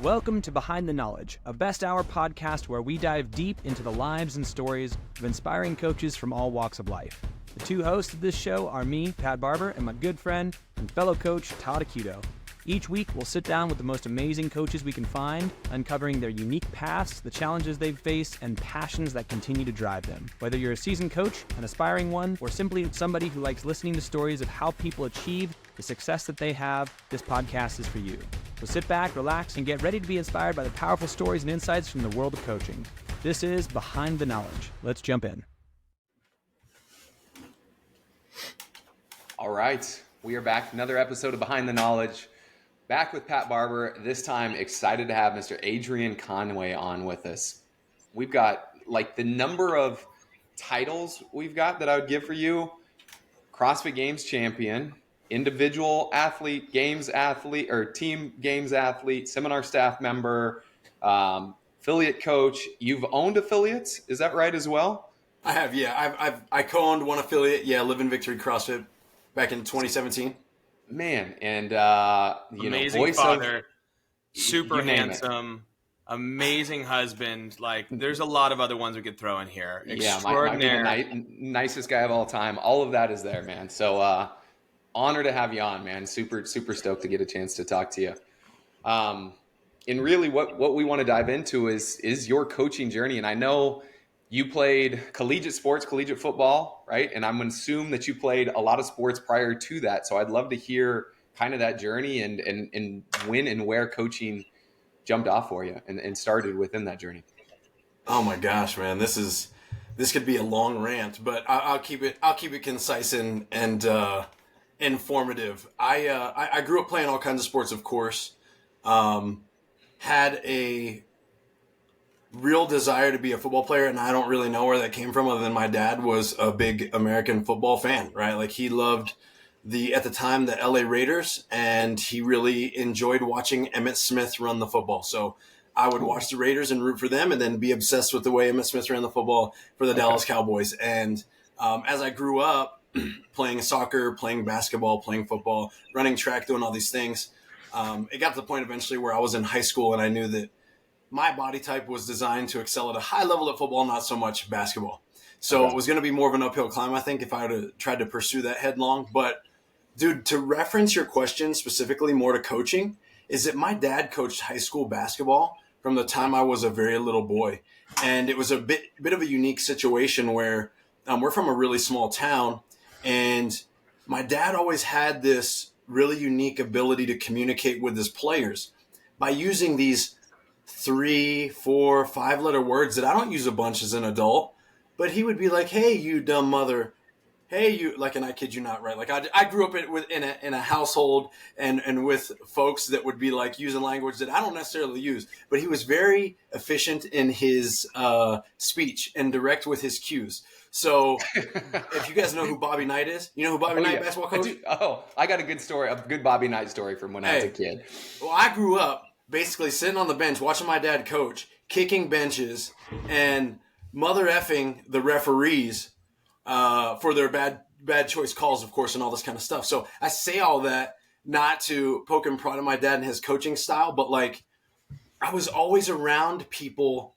Welcome to Behind the Knowledge, a best hour podcast where we dive deep into the lives and stories of inspiring coaches from all walks of life. The two hosts of this show are me, Pat Barber, and my good friend and fellow coach, Todd Acuto. Each week, we'll sit down with the most amazing coaches we can find, uncovering their unique paths, the challenges they've faced, and passions that continue to drive them. Whether you're a seasoned coach, an aspiring one, or simply somebody who likes listening to stories of how people achieve the success that they have, this podcast is for you. So sit back, relax, and get ready to be inspired by the powerful stories and insights from the world of coaching. This is Behind the Knowledge. Let's jump in. All right, we are back. Another episode of Behind the Knowledge. Back with Pat Barber, this time excited to have Mr. Adrian Conway on with us. We've got like the number of titles we've got that I would give for you. CrossFit Games champion, individual athlete, games athlete, or team games athlete, seminar staff member, affiliate coach. You've owned affiliates, is that right as well? I have, yeah. I co-owned one affiliate, Live in Victory CrossFit back in 2017. Man, and amazing voice father, of, super handsome, amazing husband. Like, there's a lot of other ones we could throw in here. Extraordinary, might be the nicest guy of all time. All of that is there, man. So honor to have you on, man. Super stoked to get a chance to talk to you. And really, what we want to dive into is your coaching journey. And I know you played collegiate sports, collegiate football, right? And I'm going to assume that you played a lot of sports prior to that. So I'd love to hear kind of that journey and when and where coaching jumped off for you and started within that journey. Oh my gosh, man, this could be a long rant, but I'll keep it concise and informative. I grew up playing all kinds of sports, of course. Had a real desire to be a football player, and I don't really know where that came from other than my dad was a big American football fan, right? Like, he loved at the time, the LA Raiders, and he really enjoyed watching Emmitt Smith run the football. So I would watch the Raiders and root for them and then be obsessed with the way Emmitt Smith ran the football for the Dallas Cowboys. And as I grew up playing soccer, playing basketball, playing football, running track, doing all these things, it got to the point eventually where I was in high school and I knew that my body type was designed to excel at a high level at football, not so much basketball. So It was going to be more of an uphill climb, I think, if I had tried to pursue that headlong. But, dude, to reference your question specifically more to coaching, is that my dad coached high school basketball from the time I was a very little boy. And it was a bit of a unique situation where we're from a really small town, and my dad always had this really unique ability to communicate with his players by using these 3, 4, 5-letter words that I don't use a bunch as an adult, but he would be like, "Hey, you dumb mother. Hey, you," like, and I kid you not, right? Like, I grew up in a household and with folks that would be like using language that I don't necessarily use, but he was very efficient in his speech and direct with his cues. So if you guys know who Bobby Knight is, you know who Bobby Knight, basketball coach? I got a good Bobby Knight story from when I was a kid. Well, I grew up basically sitting on the bench watching my dad coach, kicking benches, and mother effing the referees for their bad choice calls, of course, and all this kind of stuff. So I say all that not to poke and prod at my dad and his coaching style, but like, I was always around people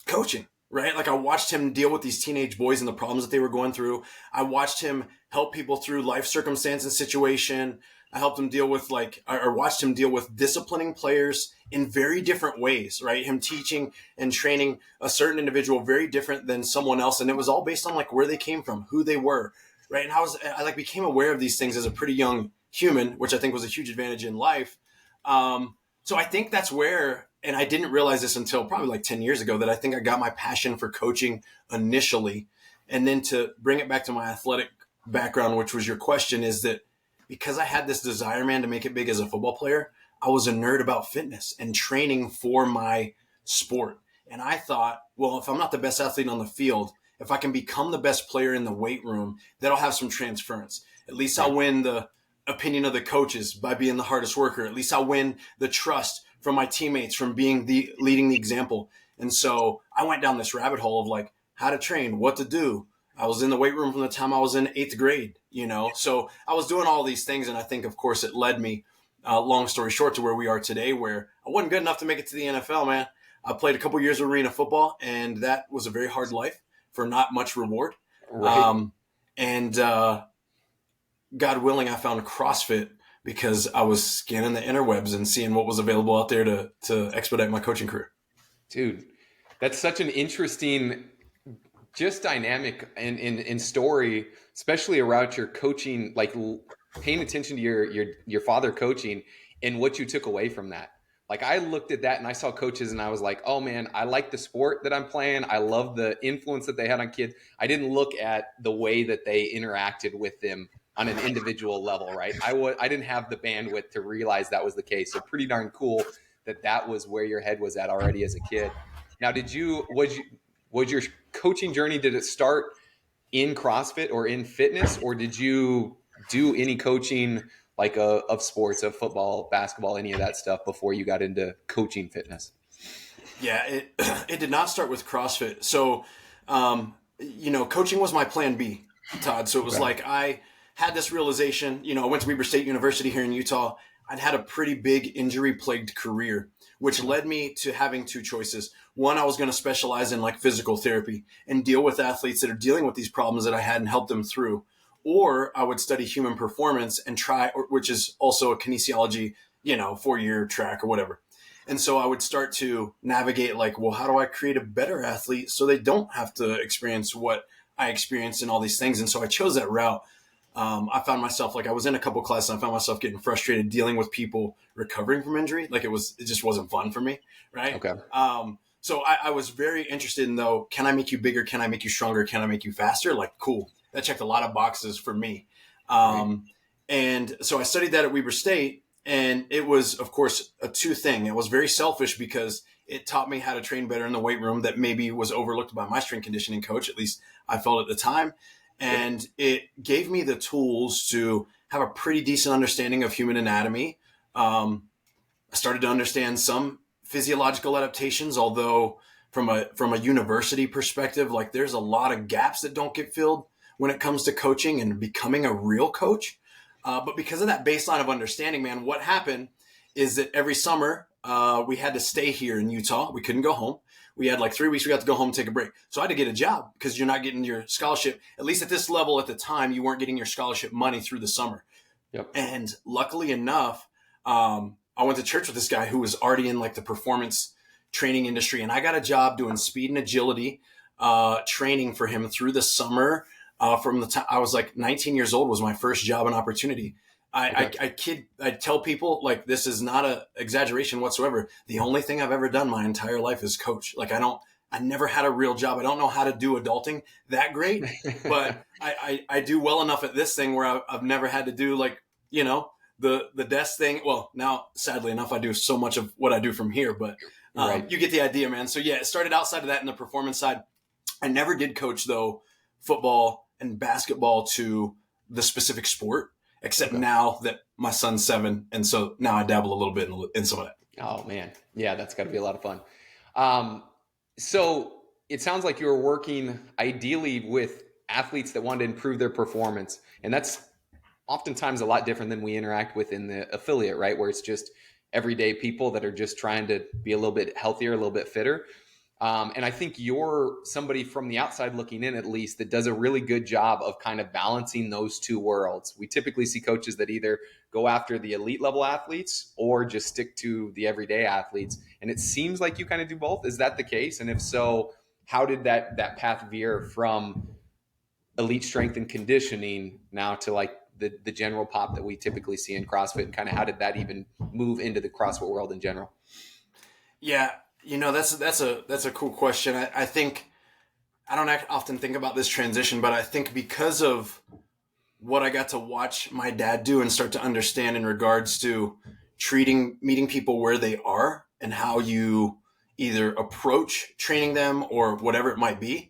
coaching, right? Like, I watched him deal with these teenage boys and the problems that they were going through. I watched him help people through life circumstance and situation. I helped him deal with watched him deal with disciplining players in very different ways, right? Him teaching and training a certain individual very different than someone else. And it was all based on like where they came from, who they were, right? And I became aware of these things as a pretty young human, which I think was a huge advantage in life. So I think that's where, and I didn't realize this until probably like 10 years ago, that I think I got my passion for coaching initially. And then to bring it back to my athletic background, which was your question, is that because I had this desire, man, to make it big as a football player, I was a nerd about fitness and training for my sport. And I thought, well, if I'm not the best athlete on the field, if I can become the best player in the weight room, that'll have some transference. At least I'll win the opinion of the coaches by being the hardest worker. At least I'll win the trust from my teammates from being leading the example. And so I went down this rabbit hole of like how to train, what to do. I was in the weight room from the time I was in 8th grade, So I was doing all these things. And I think, of course, it led me long story short, to where we are today, where I wasn't good enough to make it to the NFL, man. I played a couple years of arena football, and that was a very hard life for not much reward. Right. God willing, I found CrossFit because I was scanning the interwebs and seeing what was available out there to expedite my coaching career. Dude, that's such an interesting just dynamic in story, especially around your coaching, like paying attention to your father coaching and what you took away from that. Like I looked at that and I saw coaches and I was like, oh man, I like the sport that I'm playing. I love the influence that they had on kids. I didn't look at the way that they interacted with them on an individual level, right? I didn't have the bandwidth to realize that was the case. So pretty darn cool that was where your head was at already as a kid. Now, was your coaching journey, did it start in CrossFit or in fitness, or did you do any coaching like of sports, of football, basketball, any of that stuff before you got into coaching fitness? Yeah, it did not start with CrossFit. So, coaching was my plan B, Todd. So it was like I had this realization, I went to Weber State University here in Utah. I'd had a pretty big injury-plagued career, which led me to having two choices. One, I was going to specialize in like physical therapy and deal with athletes that are dealing with these problems that I had and help them through. Or I would study human performance and which is also a kinesiology, 4-year track or whatever. And so I would start to navigate like, well, how do I create a better athlete so they don't have to experience what I experienced and all these things? And so I chose that route. I found myself, like I was in a couple classes and I found myself getting frustrated dealing with people recovering from injury. Like it just wasn't fun for me. Right. Okay. So I was very interested in though, can I make you bigger? Can I make you stronger? Can I make you faster? Like, cool. That checked a lot of boxes for me. And so I studied that at Weber State, and it was, of course, a two thing. It was very selfish because it taught me how to train better in the weight room that maybe was overlooked by my strength conditioning coach. At least I felt at the time. And it gave me the tools to have a pretty decent understanding of human anatomy. I started to understand some physiological adaptations, although from a university perspective, like there's a lot of gaps that don't get filled when it comes to coaching and becoming a real coach. But because of that baseline of understanding, man, what happened is that every summer we had to stay here in Utah. We couldn't go home. We had like 3 weeks. We got to go home and take a break. So I had to get a job because you're not getting your scholarship. At least at this level at the time, you weren't getting your scholarship money through the summer. Yep. And luckily enough, I went to church with this guy who was already in like the performance training industry. And I got a job doing speed and agility training for him through the summer. From the time I was like 19 years old was my first job and opportunity. I tell people like, this is not an exaggeration whatsoever. The only thing I've ever done my entire life is coach. Like I never had a real job. I don't know how to do adulting that great, but I do well enough at this thing where I've never had to do like, the desk thing. Well, now sadly enough, I do so much of what I do from here, but you get the idea, man. So yeah, it started outside of that in the performance side. I never did coach though, football and basketball to the specific sport, except now that my son's 7. And so now I dabble a little bit in some of that. Oh man. Yeah. That's gotta be a lot of fun. So it sounds like you were working ideally with athletes that wanted to improve their performance. And that's oftentimes a lot different than we interact with in the affiliate, right? Where it's just everyday people that are just trying to be a little bit healthier, a little bit fitter. And I think you're somebody from the outside looking in, at least, that does a really good job of kind of balancing those two worlds. We typically see coaches that either go after the elite level athletes or just stick to the everyday athletes. And it seems like you kind of do both. Is that the case? And if so, how did that path veer from elite strength and conditioning now to like the general pop that we typically see in CrossFit, and kind of how did that even move into the CrossFit world in general? Yeah. That's a cool question. I think I don't often think about this transition, but I think because of what I got to watch my dad do and start to understand in regards to meeting people where they are and how you either approach training them or whatever it might be.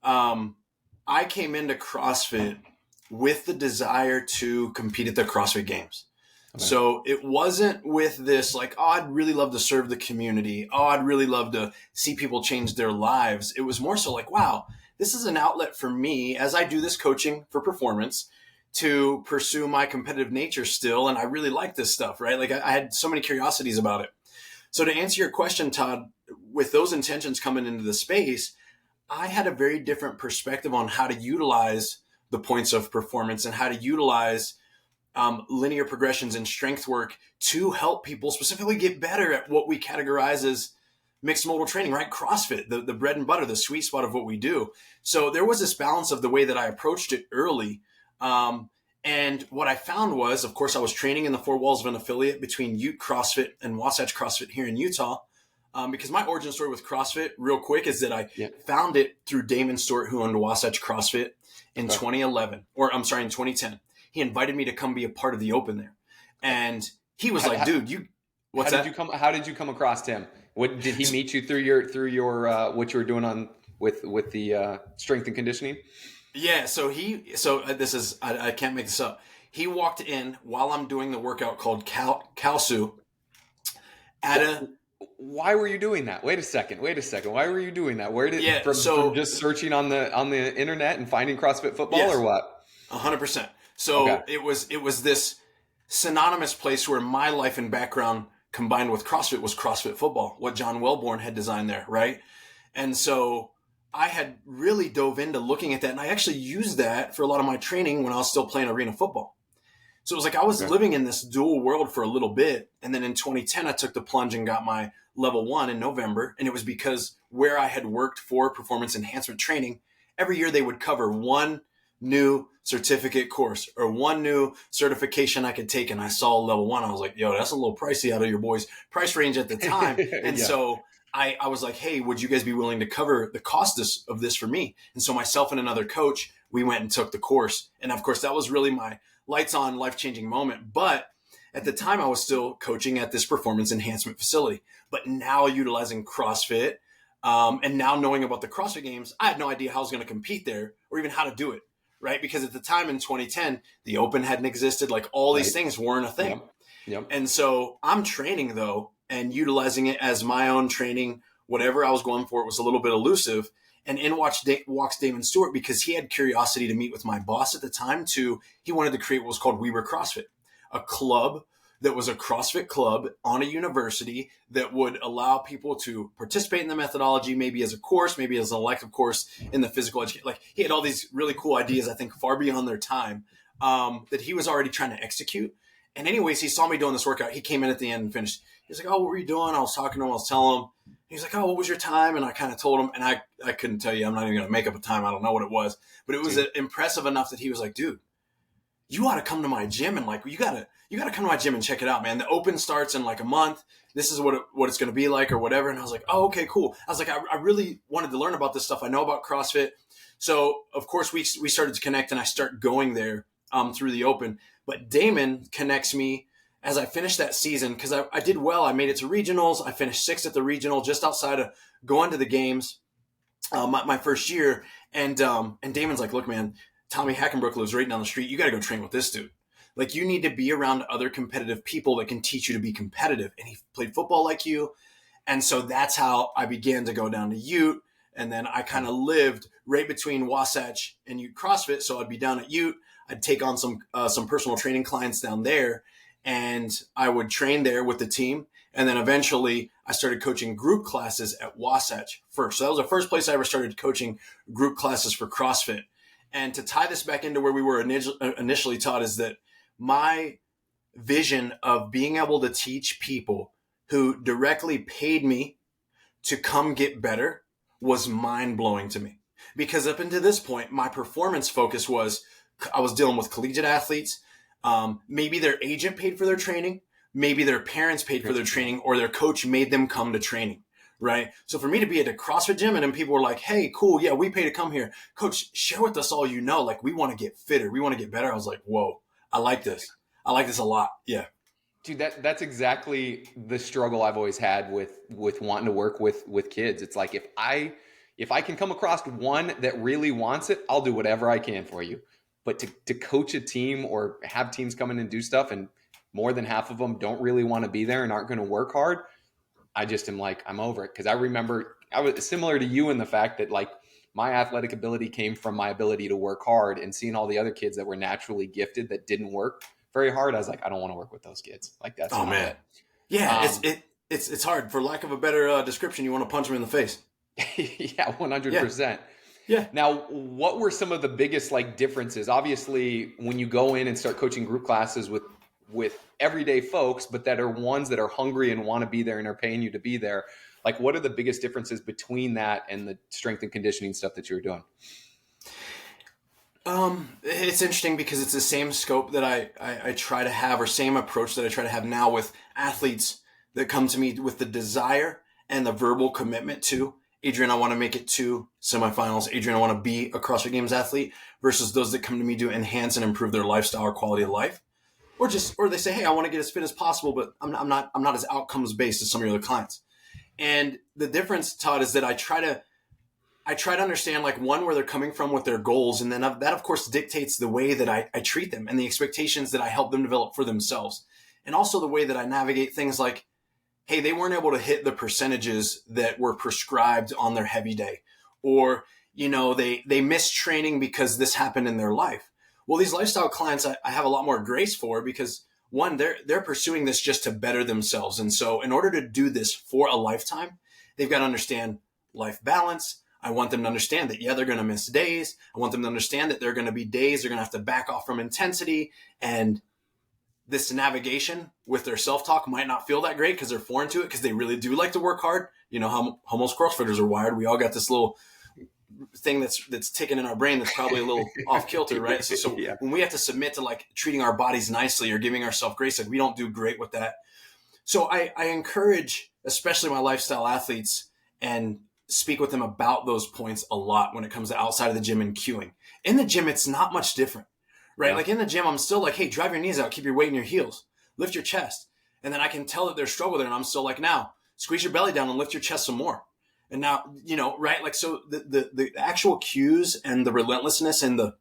I came into CrossFit with the desire to compete at the CrossFit Games. Okay. So it wasn't with this like, oh, I'd really love to serve the community. Oh, I'd really love to see people change their lives. It was more so like, wow, this is an outlet for me as I do this coaching for performance. to pursue my competitive nature still. And I really like this stuff, right? Like I had so many curiosities about it. So to answer your question, Todd, with those intentions coming into the space, I had a very different perspective on how to utilize the points of performance and how to utilize linear progressions and strength work to help people specifically get better at what we categorize as mixed modal training, right? CrossFit, the bread and butter, the sweet spot of what we do. So there was this balance of the way that I approached it early. And what I found was, of course, I was training in the four walls of an affiliate between Ute CrossFit and Wasatch CrossFit here in Utah. Because my origin story with CrossFit, real quick, is that I found it through Damon Stewart, who owned Wasatch CrossFit in 2010. He invited me to come be a part of the Open there. And he was like, dude, how did you come across him? What did he meet you through your what you were doing with the strength and conditioning? Yeah, I can't make this up. He walked in while I'm doing the workout called Kalsu Why were you doing that? Wait a second. Why were you doing that? From just searching on the internet and finding CrossFit football or what? 100%. So it was this synonymous place where my life and background combined with CrossFit was CrossFit football, what John Wellborn had designed there, right? And so I had really dove into looking at that, and I actually used that for a lot of my training when I was still playing arena football. So it was like I was living in this dual world for a little bit, and then in 2010 I took the plunge and got my level 1 in November, and it was because where I had worked for performance enhancement training, every year they would cover one new certificate course or one new certification I could take, and I saw level 1. I was like, yo, that's a little pricey out of your boys' price range at the time. And so I was like, hey, would you guys be willing to cover the cost of this for me? And so myself and another coach, we went and took the course. And of course, that was really my lights on, life-changing moment. But at the time, I was still coaching at this performance enhancement facility. But now utilizing CrossFit and now knowing about the CrossFit Games, I had no idea how I was going to compete there or even how to do it, right? Because at the time in 2010, the Open hadn't existed. Like all these things weren't a thing. Yep. And so I'm training, though, and utilizing it as my own training. Whatever I was going for, it was a little bit elusive. And in walks Damon Stewart because he had curiosity to meet with my boss at the time he wanted to create what was called We Were CrossFit, a club that was a CrossFit club on a university that would allow people to participate in the methodology, maybe as a course, maybe as an elective course in the physical education. Like he had all these really cool ideas, I think far beyond their time, that he was already trying to execute. And anyways, he saw me doing this workout. He came in at the end and finished. He was like, oh, what were you doing? I was talking to him. I was telling him. He was like, oh, what was your time? And I kind of told him, and I couldn't tell you. I'm not even going to make up a time. I don't know what it was. But it was impressive enough that he was like, dude, you ought to come to my gym. And like, you got to come to my gym and check it out, man. The Open starts in like a month. This is what it's going to be like or whatever. And I was like, oh, okay, cool. I was like, I really wanted to learn about this stuff. I know about CrossFit. So, of course, we started to connect, and I start going there through the Open. But Damon connects me as I finished that season because I did well. I made it to regionals. I finished 6th at the regional, just outside of going to the games my first year. And Damon's like, look, man, Tommy Hackenbrook lives right down the street. You got to go train with this dude. Like, you need to be around other competitive people that can teach you to be competitive. And he played football like you. And so that's how I began to go down to Ute. And then I kind of lived right between Wasatch and Ute CrossFit. So I'd be down at Ute. I'd take on some personal training clients down there. And I would train there with the team. And then eventually I started coaching group classes at Wasatch first. So that was the first place I ever started coaching group classes for CrossFit. And to tie this back into where we were initially taught is that my vision of being able to teach people who directly paid me to come get better was mind-blowing to me. Because up until this point, my performance focus was I was dealing with collegiate athletes. Maybe their agent paid for their training. Maybe their parents paid for their training, or their coach made them come to training, right? So for me to be at a CrossFit gym and then people were like, hey, cool, yeah, we pay to come here. Coach, share with us all you know. Like, we want to get fitter. We want to get better. I was like, whoa, I like this. I like this a lot. Yeah. Dude, that's exactly the struggle I've always had with wanting to work with kids. It's like, if I can come across one that really wants it, I'll do whatever I can for you. But to coach a team or have teams come in and do stuff, and more than half of them don't really want to be there and aren't going to work hard, I just am like, I'm over it. Because I remember I was similar to you in the fact that, like, my athletic ability came from my ability to work hard, and seeing all the other kids that were naturally gifted that didn't work very hard. I was like, I don't want to work with those kids. Like that's oh not man. it. Yeah. It's hard. For lack of a better description, you want to punch them in the face. Yeah, 100%. Yeah. Now, what were some of the biggest like differences? Obviously, when you go in and start coaching group classes with everyday folks, but that are ones that are hungry and want to be there and are paying you to be there, like what are the biggest differences between that and the strength and conditioning stuff that you're doing? It's interesting because it's the same scope that I try to have, or same approach that I try to have now with athletes that come to me with the desire and the verbal commitment to, Adrian, I want to make it to semifinals. Adrian, I want to be a CrossFit Games athlete, versus those that come to me to enhance and improve their lifestyle or quality of life. Or they say, hey, I want to get as fit as possible, but I'm not as outcomes based as some of your other clients. And the difference, Todd, is that I try to understand, like, one, where they're coming from with their goals. And then that, of course, dictates the way that I treat them and the expectations that I help them develop for themselves. And also the way that I navigate things like, hey, they weren't able to hit the percentages that were prescribed on their heavy day. Or, they missed training because this happened in their life. Well, these lifestyle clients, I have a lot more grace for, because one, they're pursuing this just to better themselves. And so in order to do this for a lifetime, they've got to understand life balance. I want them to understand that, they're going to miss days. I want them to understand that there are going to be days they're going to have to back off from intensity. And this navigation with their self-talk might not feel that great because they're foreign to it, because they really do like to work hard. You know how most CrossFitters are wired. We all got this little thing that's ticking in our brain that's probably a little off kilter, right? So yeah. When we have to submit to like treating our bodies nicely or giving ourselves grace, like we don't do great with that. So I encourage, especially my lifestyle athletes, and speak with them about those points a lot when it comes to outside of the gym and cueing. In the gym, it's not much different, right? Yeah. Like in the gym, I'm still like, hey, drive your knees out, keep your weight in your heels, lift your chest. And then I can tell that they're struggling there, and I'm still like, now squeeze your belly down and lift your chest some more. And now, right? Like, so the actual cues and the relentlessness and the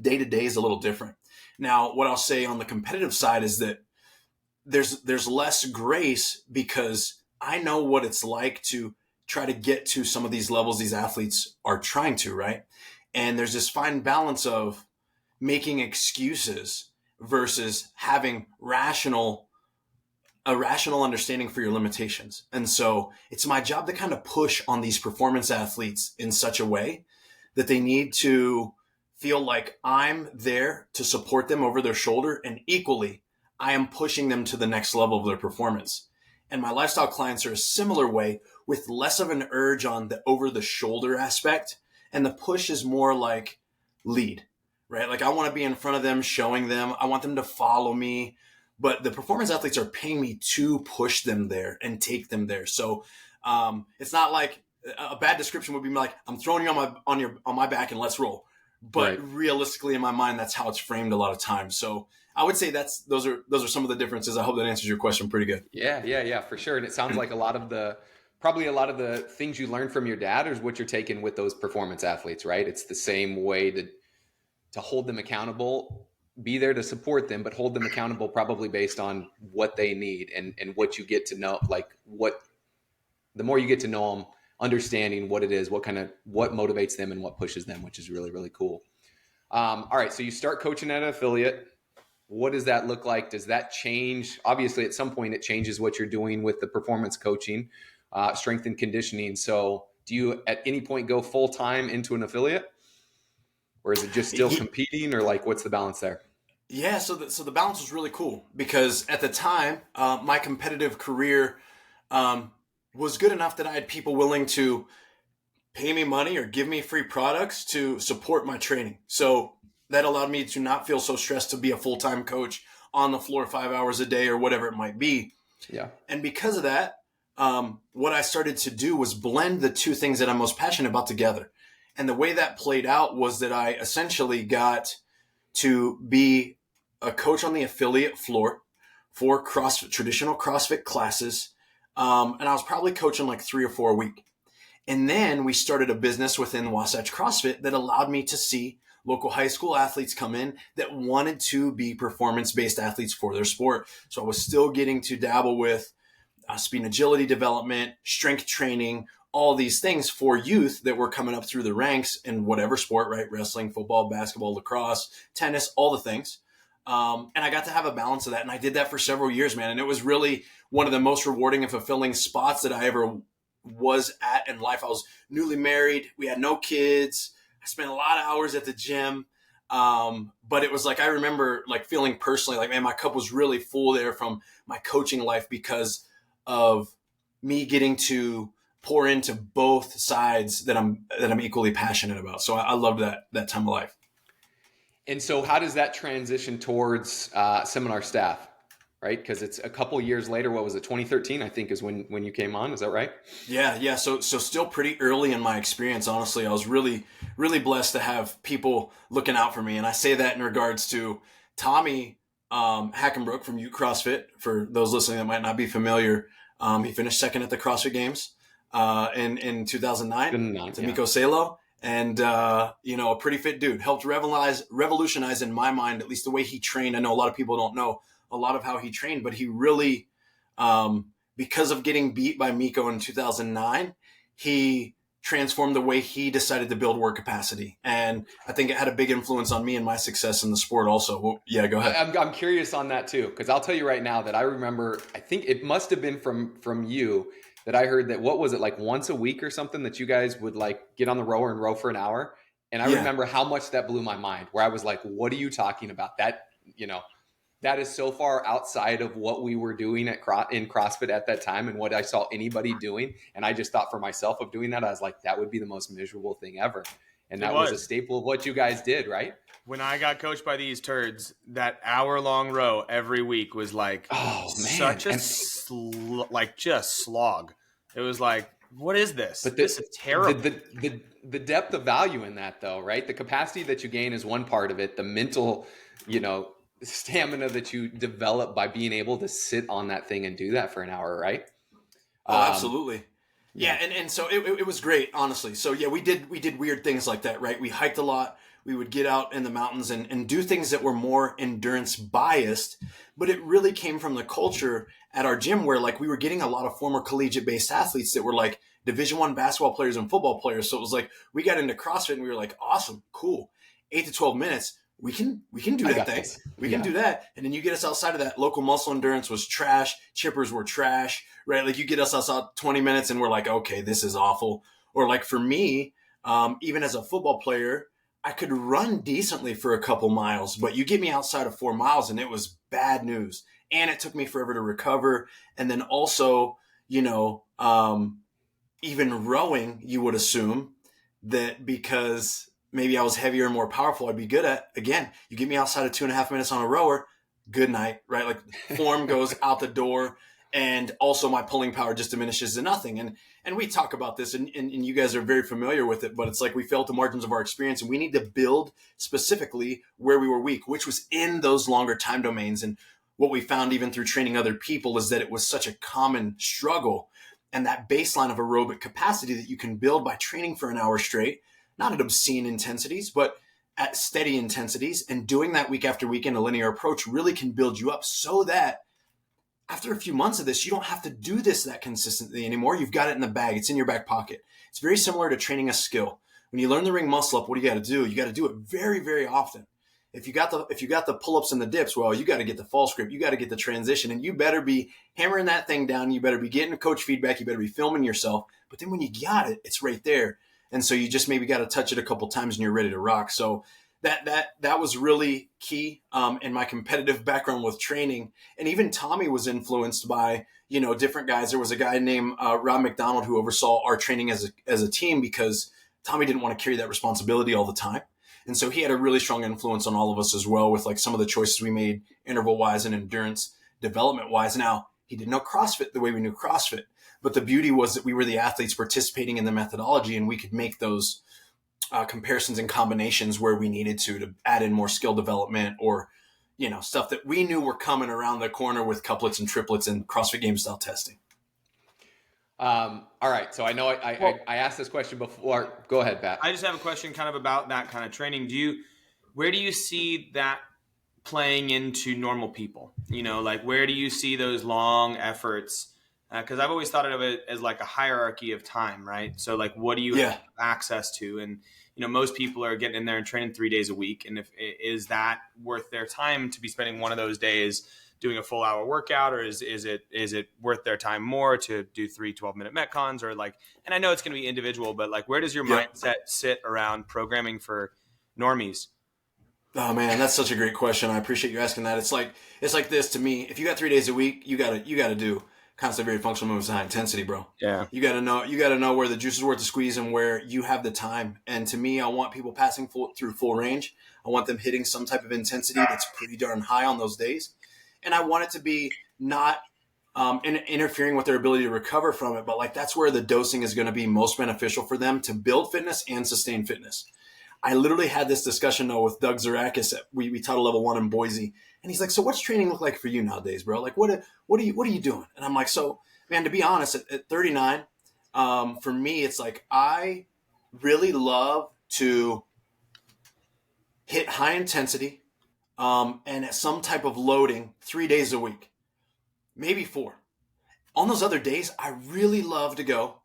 day-to-day is a little different. Now, what I'll say on the competitive side is that there's less grace, because I know what it's like to try to get to some of these levels these athletes are trying to, right? And there's this fine balance of making excuses versus having a rational understanding for your limitations. And so it's my job to kind of push on these performance athletes in such a way that they need to feel like I'm there to support them over their shoulder, and equally, I am pushing them to the next level of their performance. And my lifestyle clients are a similar way, with less of an urge on the over the shoulder aspect. And the push is more like lead, right? Like I want to be in front of them, showing them, I want them to follow me. But the performance athletes are paying me to push them there and take them there. So it's not like a bad description would be like, I'm throwing you on my back and let's roll. But right. Realistically, in my mind, that's how it's framed a lot of times. So I would say those are some of the differences. I hope that answers your question pretty good. Yeah, for sure. And it sounds like a lot of the things you learned from your dad is what you're taking with those performance athletes, right? It's the same way to hold them accountable, be there to support them, but hold them accountable probably based on what they need and what you get to know, like the more you get to know them, understanding what it is, what motivates them and what pushes them, which is really, really cool. All right. So you start coaching at an affiliate. What does that look like? Does that change? Obviously at some point it changes what you're doing with the performance coaching, strength and conditioning. So do you at any point go full time into an affiliate, or is it just still competing, or like, what's the balance there? Yeah. So the balance was really cool, because at the time, my competitive career, was good enough that I had people willing to pay me money or give me free products to support my training. So that allowed me to not feel so stressed to be a full-time coach on the floor 5 hours a day or whatever it might be. Yeah. And because of that, what I started to do was blend the two things that I'm most passionate about together. And the way that played out was that I essentially got to be a coach on the affiliate floor for traditional CrossFit classes. And I was probably coaching like 3 or 4 a week. And then we started a business within Wasatch CrossFit that allowed me to see local high school athletes come in that wanted to be performance-based athletes for their sport. So I was still getting to dabble with speed and agility development, strength training, all these things for youth that were coming up through the ranks in whatever sport, right? Wrestling, football, basketball, lacrosse, tennis, all the things. And I got to have a balance of that. And I did that for several years, man. And it was really one of the most rewarding and fulfilling spots that I ever was at in life. I was newly married. We had no kids. I spent a lot of hours at the gym. But it was like, I remember like feeling personally like, man, my cup was really full there from my coaching life because of me getting to pour into both sides that I'm equally passionate about. So I loved that time of life. And so how does that transition towards Seminar Staff, right? Because it's a couple years later. What was it? 2013, I think, is when you came on. Is that right? Yeah. So still pretty early in my experience, honestly. I was really, really blessed to have people looking out for me. And I say that in regards to Tommy Hackenbrook from CrossFit. For those listening that might not be familiar, he finished second at the CrossFit Games in 2009 to Miko Salo. And, a pretty fit dude, helped revolutionize in my mind, at least the way he trained. I know a lot of people don't know a lot of how he trained, but he really, because of getting beat by Miko in 2009, he transformed the way he decided to build work capacity. And I think it had a big influence on me and my success in the sport also. Well, yeah, go ahead. I'm curious on that too, because I'll tell you right now that I remember, I think it must have been from you that I heard that, what was it, like once a week or something, that you guys would like get on the rower and row for an hour. And I remember how much that blew my mind, where I was like, what are you talking about? That, that is so far outside of what we were doing in CrossFit at that time and what I saw anybody doing. And I just thought for myself of doing that, I was like, that would be the most miserable thing ever. And that was a staple of what you guys did, right? When I got coached by these turds, that hour-long row every week was like such a just slog. It was like, what is this? But this is terrible. The depth of value in that, though, right? The capacity that you gain is one part of it. The mental, stamina that you develop by being able to sit on that thing and do that for an hour, right? Oh, absolutely. Yeah, and so it was great, honestly. So yeah, we did weird things like that, right? We hiked a lot. We would get out in the mountains and do things that were more endurance biased, but it really came from the culture at our gym where like we were getting a lot of former collegiate based athletes that were like Division I basketball players and football players. So it was like we got into CrossFit and we were like, awesome, cool, 8 to 12 minutes. We can do that thing. We can do that. And then you get us outside of that. Local muscle endurance was trash. Chippers were trash, right? Like you get us outside 20 minutes and we're like, okay, this is awful. Or like for me, even as a football player, I could run decently for a couple miles, but you get me outside of 4 miles and it was bad news. And it took me forever to recover. And then also, even rowing, you would assume that because maybe I was heavier and more powerful, I'd be good at. Again, you get me outside of 2.5 minutes on a rower, good night, right? Like form goes out the door. And also my pulling power just diminishes to nothing. And we talk about this and you guys are very familiar with it, but it's like we fell at the margins of our experience and we need to build specifically where we were weak, which was in those longer time domains. And what we found even through training other people is that it was such a common struggle. And that baseline of aerobic capacity that you can build by training for an hour straight, not at obscene intensities, but at steady intensities, and doing that week after week in a linear approach really can build you up so that after a few months of this, you don't have to do this that consistently anymore. You've got it in the bag. It's in your back pocket. It's very similar to training a skill. When you learn the ring muscle up, what do you got to do? You got to do it very, very often. If you got the pull-ups and the dips, well, you got to get the false grip. You got to get the transition, and you better be hammering that thing down. You better be getting coach feedback. You better be filming yourself. But then when you got it, it's right there. And so you just maybe got to touch it a couple times and you're ready to rock. So that was really key in my competitive background with training. And even Tommy was influenced by, different guys. There was a guy named Rob McDonald who oversaw our training as a team because Tommy didn't want to carry that responsibility all the time. And so he had a really strong influence on all of us as well with like some of the choices we made interval wise and endurance development wise. Now, he didn't know CrossFit the way we knew CrossFit, but the beauty was that we were the athletes participating in the methodology and we could make those comparisons and combinations where we needed to add in more skill development or, stuff that we knew were coming around the corner with couplets and triplets and CrossFit Games style testing. All right. So I know I asked this question before. Go ahead, Pat. I just have a question kind of about that kind of training. Where do you see that playing into normal people? Like where do you see those long efforts Because I've always thought of it as like a hierarchy of time, right? So like, what do you have access to? And, most people are getting in there and training 3 days a week. And is that worth their time to be spending one of those days doing a full hour workout, or is it worth their time more to do 3 12-minute Metcons, or like, and I know it's going to be individual, but like, where does your mindset sit around programming for normies? Oh man, that's such a great question. I appreciate you asking that. It's like this to me. If you got 3 days a week, you gotta do constant varied functional movements at high intensity, bro. Yeah. You gotta know where the juice is worth the squeeze and where you have the time. And to me, I want people passing through full range. I want them hitting some type of intensity that's pretty darn high on those days. And I want it to be not interfering with their ability to recover from it, but like that's where the dosing is going to be most beneficial for them to build fitness and sustain fitness. I literally had this discussion though with Doug Zarakis. We taught a level 1 in Boise, and he's like, "So what's training look like for you nowadays, bro? Like, what are you doing?" And I'm like, "So, man, to be honest, at 39, for me, it's like I really love to hit high intensity, and at some type of loading 3 days a week, maybe 4. On those other days, I really love to go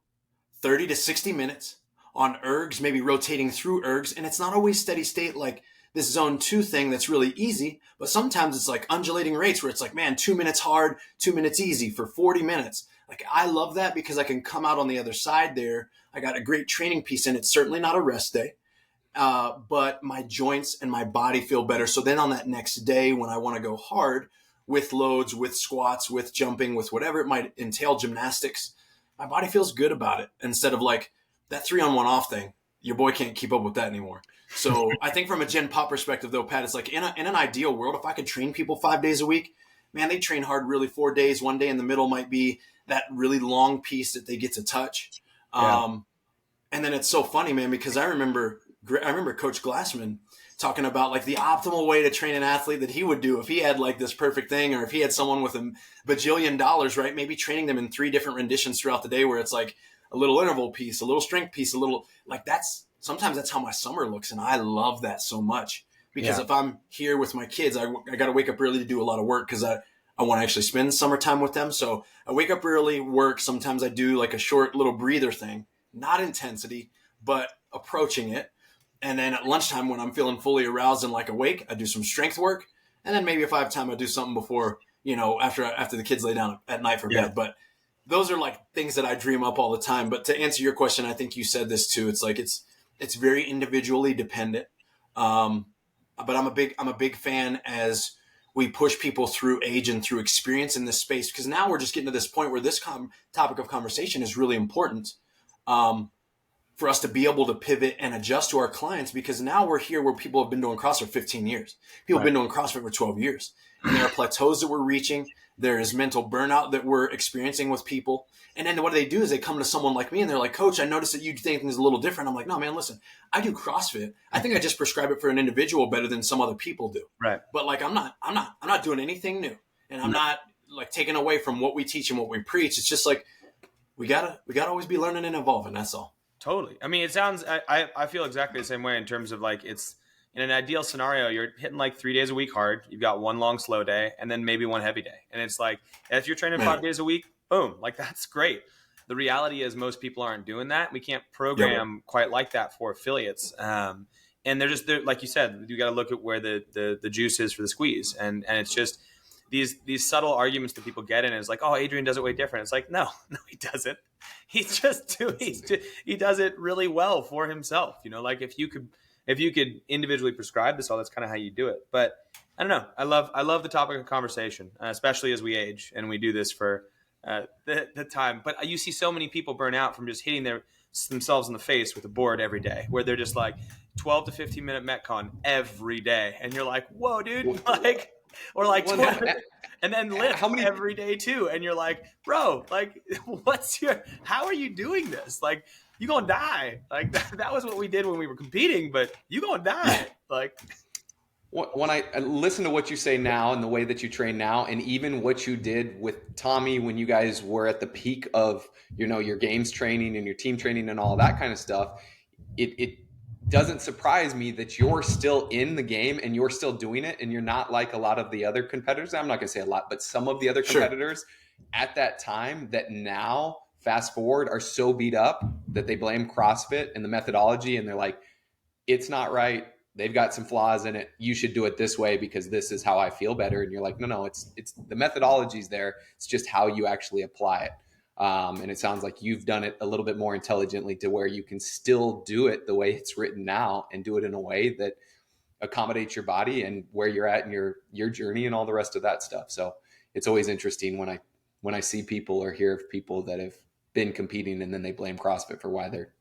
30 to 60 minutes." On ergs, maybe rotating through ergs. And it's not always steady state like this zone 2 thing that's really easy, but sometimes it's like undulating rates where it's like, man, 2 minutes hard, 2 minutes easy for 40 minutes. Like I love that because I can come out on the other side there. I got a great training piece in it. Certainly not a rest day, but my joints and my body feel better. So then on that next day when I want to go hard with loads, with squats, with jumping, with whatever it might entail, gymnastics, my body feels good about it instead of like, that 3-on-1 off thing, your boy can't keep up with that anymore. So I think from a Gen Pop perspective, though, Pat, it's like in an ideal world, if I could train people 5 days a week, man, they train hard really 4 days. One day in the middle might be that really long piece that they get to touch. And then it's so funny, man, because I remember Coach Glassman talking about like the optimal way to train an athlete that he would do if he had like this perfect thing, or if he had someone with $1 bajillion, right? Maybe training them in 3 different renditions throughout the day where it's like, a little interval piece, a little strength piece, a little like sometimes that's how my summer looks. And I love that so much because if I'm here with my kids, I got to wake up early to do a lot of work because I want to actually spend summertime with them. So I wake up early, work. Sometimes I do like a short little breather thing, not intensity, but approaching it. And then at lunchtime when I'm feeling fully aroused and like awake, I do some strength work. And then maybe if I have time, I do something before, after the kids lay down at night for bed. But those are like things that I dream up all the time. But to answer your question, I think you said this too. It's like it's very individually dependent. But I'm a big fan as we push people through age and through experience in this space, because now we're just getting to this point where this topic of conversation is really important for us to be able to pivot and adjust to our clients, because now we're here where people have been doing CrossFit for 15 years. People have been doing CrossFit for 12 years. And there are plateaus that we're reaching. There is mental burnout that we're experiencing with people. And then what do? Is they come to someone like me and they're like, "Coach, I noticed that you think things a little different." I'm like, "No, man, listen, I do CrossFit. I think I just prescribe it for an individual better than some other people do. Right. But like, I'm not doing anything new. And I'm not like taking away from what we teach and what we preach. It's just like, we gotta always be learning and evolving. That's all." Totally. I mean, it sounds, I feel exactly the same way in terms of like, it's in an ideal scenario, you're hitting like 3 days a week hard. You've got one long slow day and then maybe one heavy day. And it's like, if you're training 5 days a week, boom, like that's great. The reality is most people aren't doing that. We can't program quite like that for affiliates. And they're like you said, you got to look at where the juice is for the squeeze. And it's just these subtle arguments that people get in is like, "Oh, Adrian does it way different." It's like, no, he doesn't. He's just he does it really well for himself. Like if you could individually prescribe this, that's kind of how you do it. But I don't know. I love the topic of conversation, especially as we age and we do this for the time. But you see so many people burn out from just hitting themselves in the face with a board every day, where they're just like 12 to 15 minute Metcon every day. And you're like, "Whoa, dude." Like, or like 12, and then lift every day too. And you're like, "Bro, like how are you doing this? Like, you gonna die." Like that was what we did when we were competing, but you gonna die. Like, when I listen to what you say now and the way that you train now, and even what you did with Tommy when you guys were at the peak of, your games training and your team training and all that kind of stuff, it doesn't surprise me that you're still in the game and you're still doing it. And you're not like a lot of the other competitors. I'm not gonna say a lot, but some of the other competitors at that time that now, fast forward, are so beat up that they blame CrossFit and the methodology, and they're like, it's not right. They've got some flaws in it. You should do it this way because this is how I feel better. And you're like, no, it's the methodology's there. It's just how you actually apply it. And it sounds like you've done it a little bit more intelligently to where you can still do it the way it's written now and do it in a way that accommodates your body and where you're at in your journey and all the rest of that stuff. So it's always interesting when I see people or hear of people that have been competing and then they blame CrossFit for why they're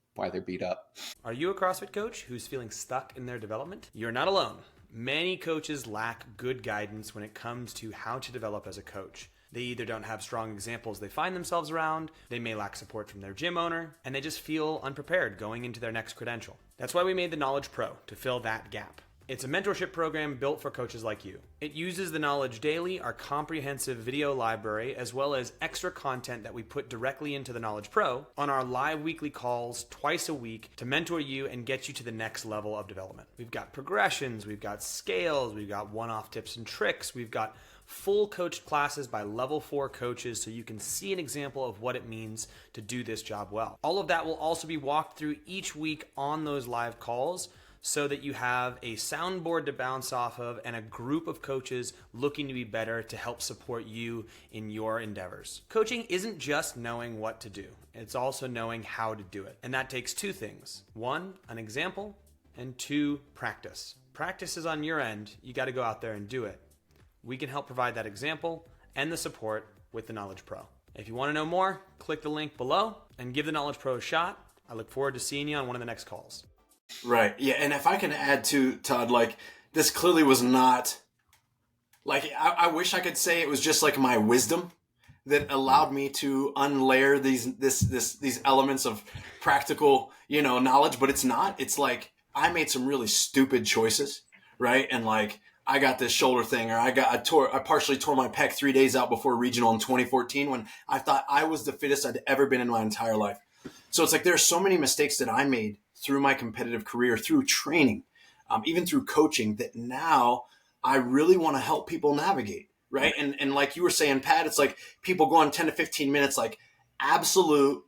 beat up. Are you a CrossFit coach who's feeling stuck in their development? You're not alone. Many coaches lack good guidance when it comes to how to develop as a coach. They either don't have strong examples they find themselves around, they may lack support from their gym owner, and they just feel unprepared going into their next credential. That's why we made the Knowledge Pro, to fill that gap. It's a mentorship program built for coaches like you. It uses the Knowledge Daily, our comprehensive video library, as well as extra content that we put directly into the Knowledge Pro on our live weekly calls twice a week to mentor you and get you to the next level of development. We've got progressions, we've got scales, we've got one-off tips and tricks, we've got full coached classes by level 4 coaches so you can see an example of what it means to do this job well. All of that will also be walked through each week on those live calls, so that you have a soundboard to bounce off of and a group of coaches looking to be better to help support you in your endeavors. Coaching isn't just knowing what to do. It's also knowing how to do it. And that takes 2 things. 1, an example, and 2, practice. Practice is on your end. You got to go out there and do it. We can help provide that example and the support with the Knowledge Pro. If you want to know more, click the link below and give the Knowledge Pro a shot. I look forward to seeing you on one of the next calls. Right. Yeah. And if I can add to Todd, like, this clearly was not like, I wish I could say it was just like my wisdom that allowed me to unlayer these elements of practical, knowledge, but it's not. It's like I made some really stupid choices, right? And like I got this shoulder thing, or I partially tore my pec 3 days out before regional in 2014 when I thought I was the fittest I'd ever been in my entire life. So it's like there's so many mistakes that I made through my competitive career, through training, even through coaching, that now I really want to help people navigate, right? And like you were saying, Pat, it's like people go on 10 to 15 minutes, like absolute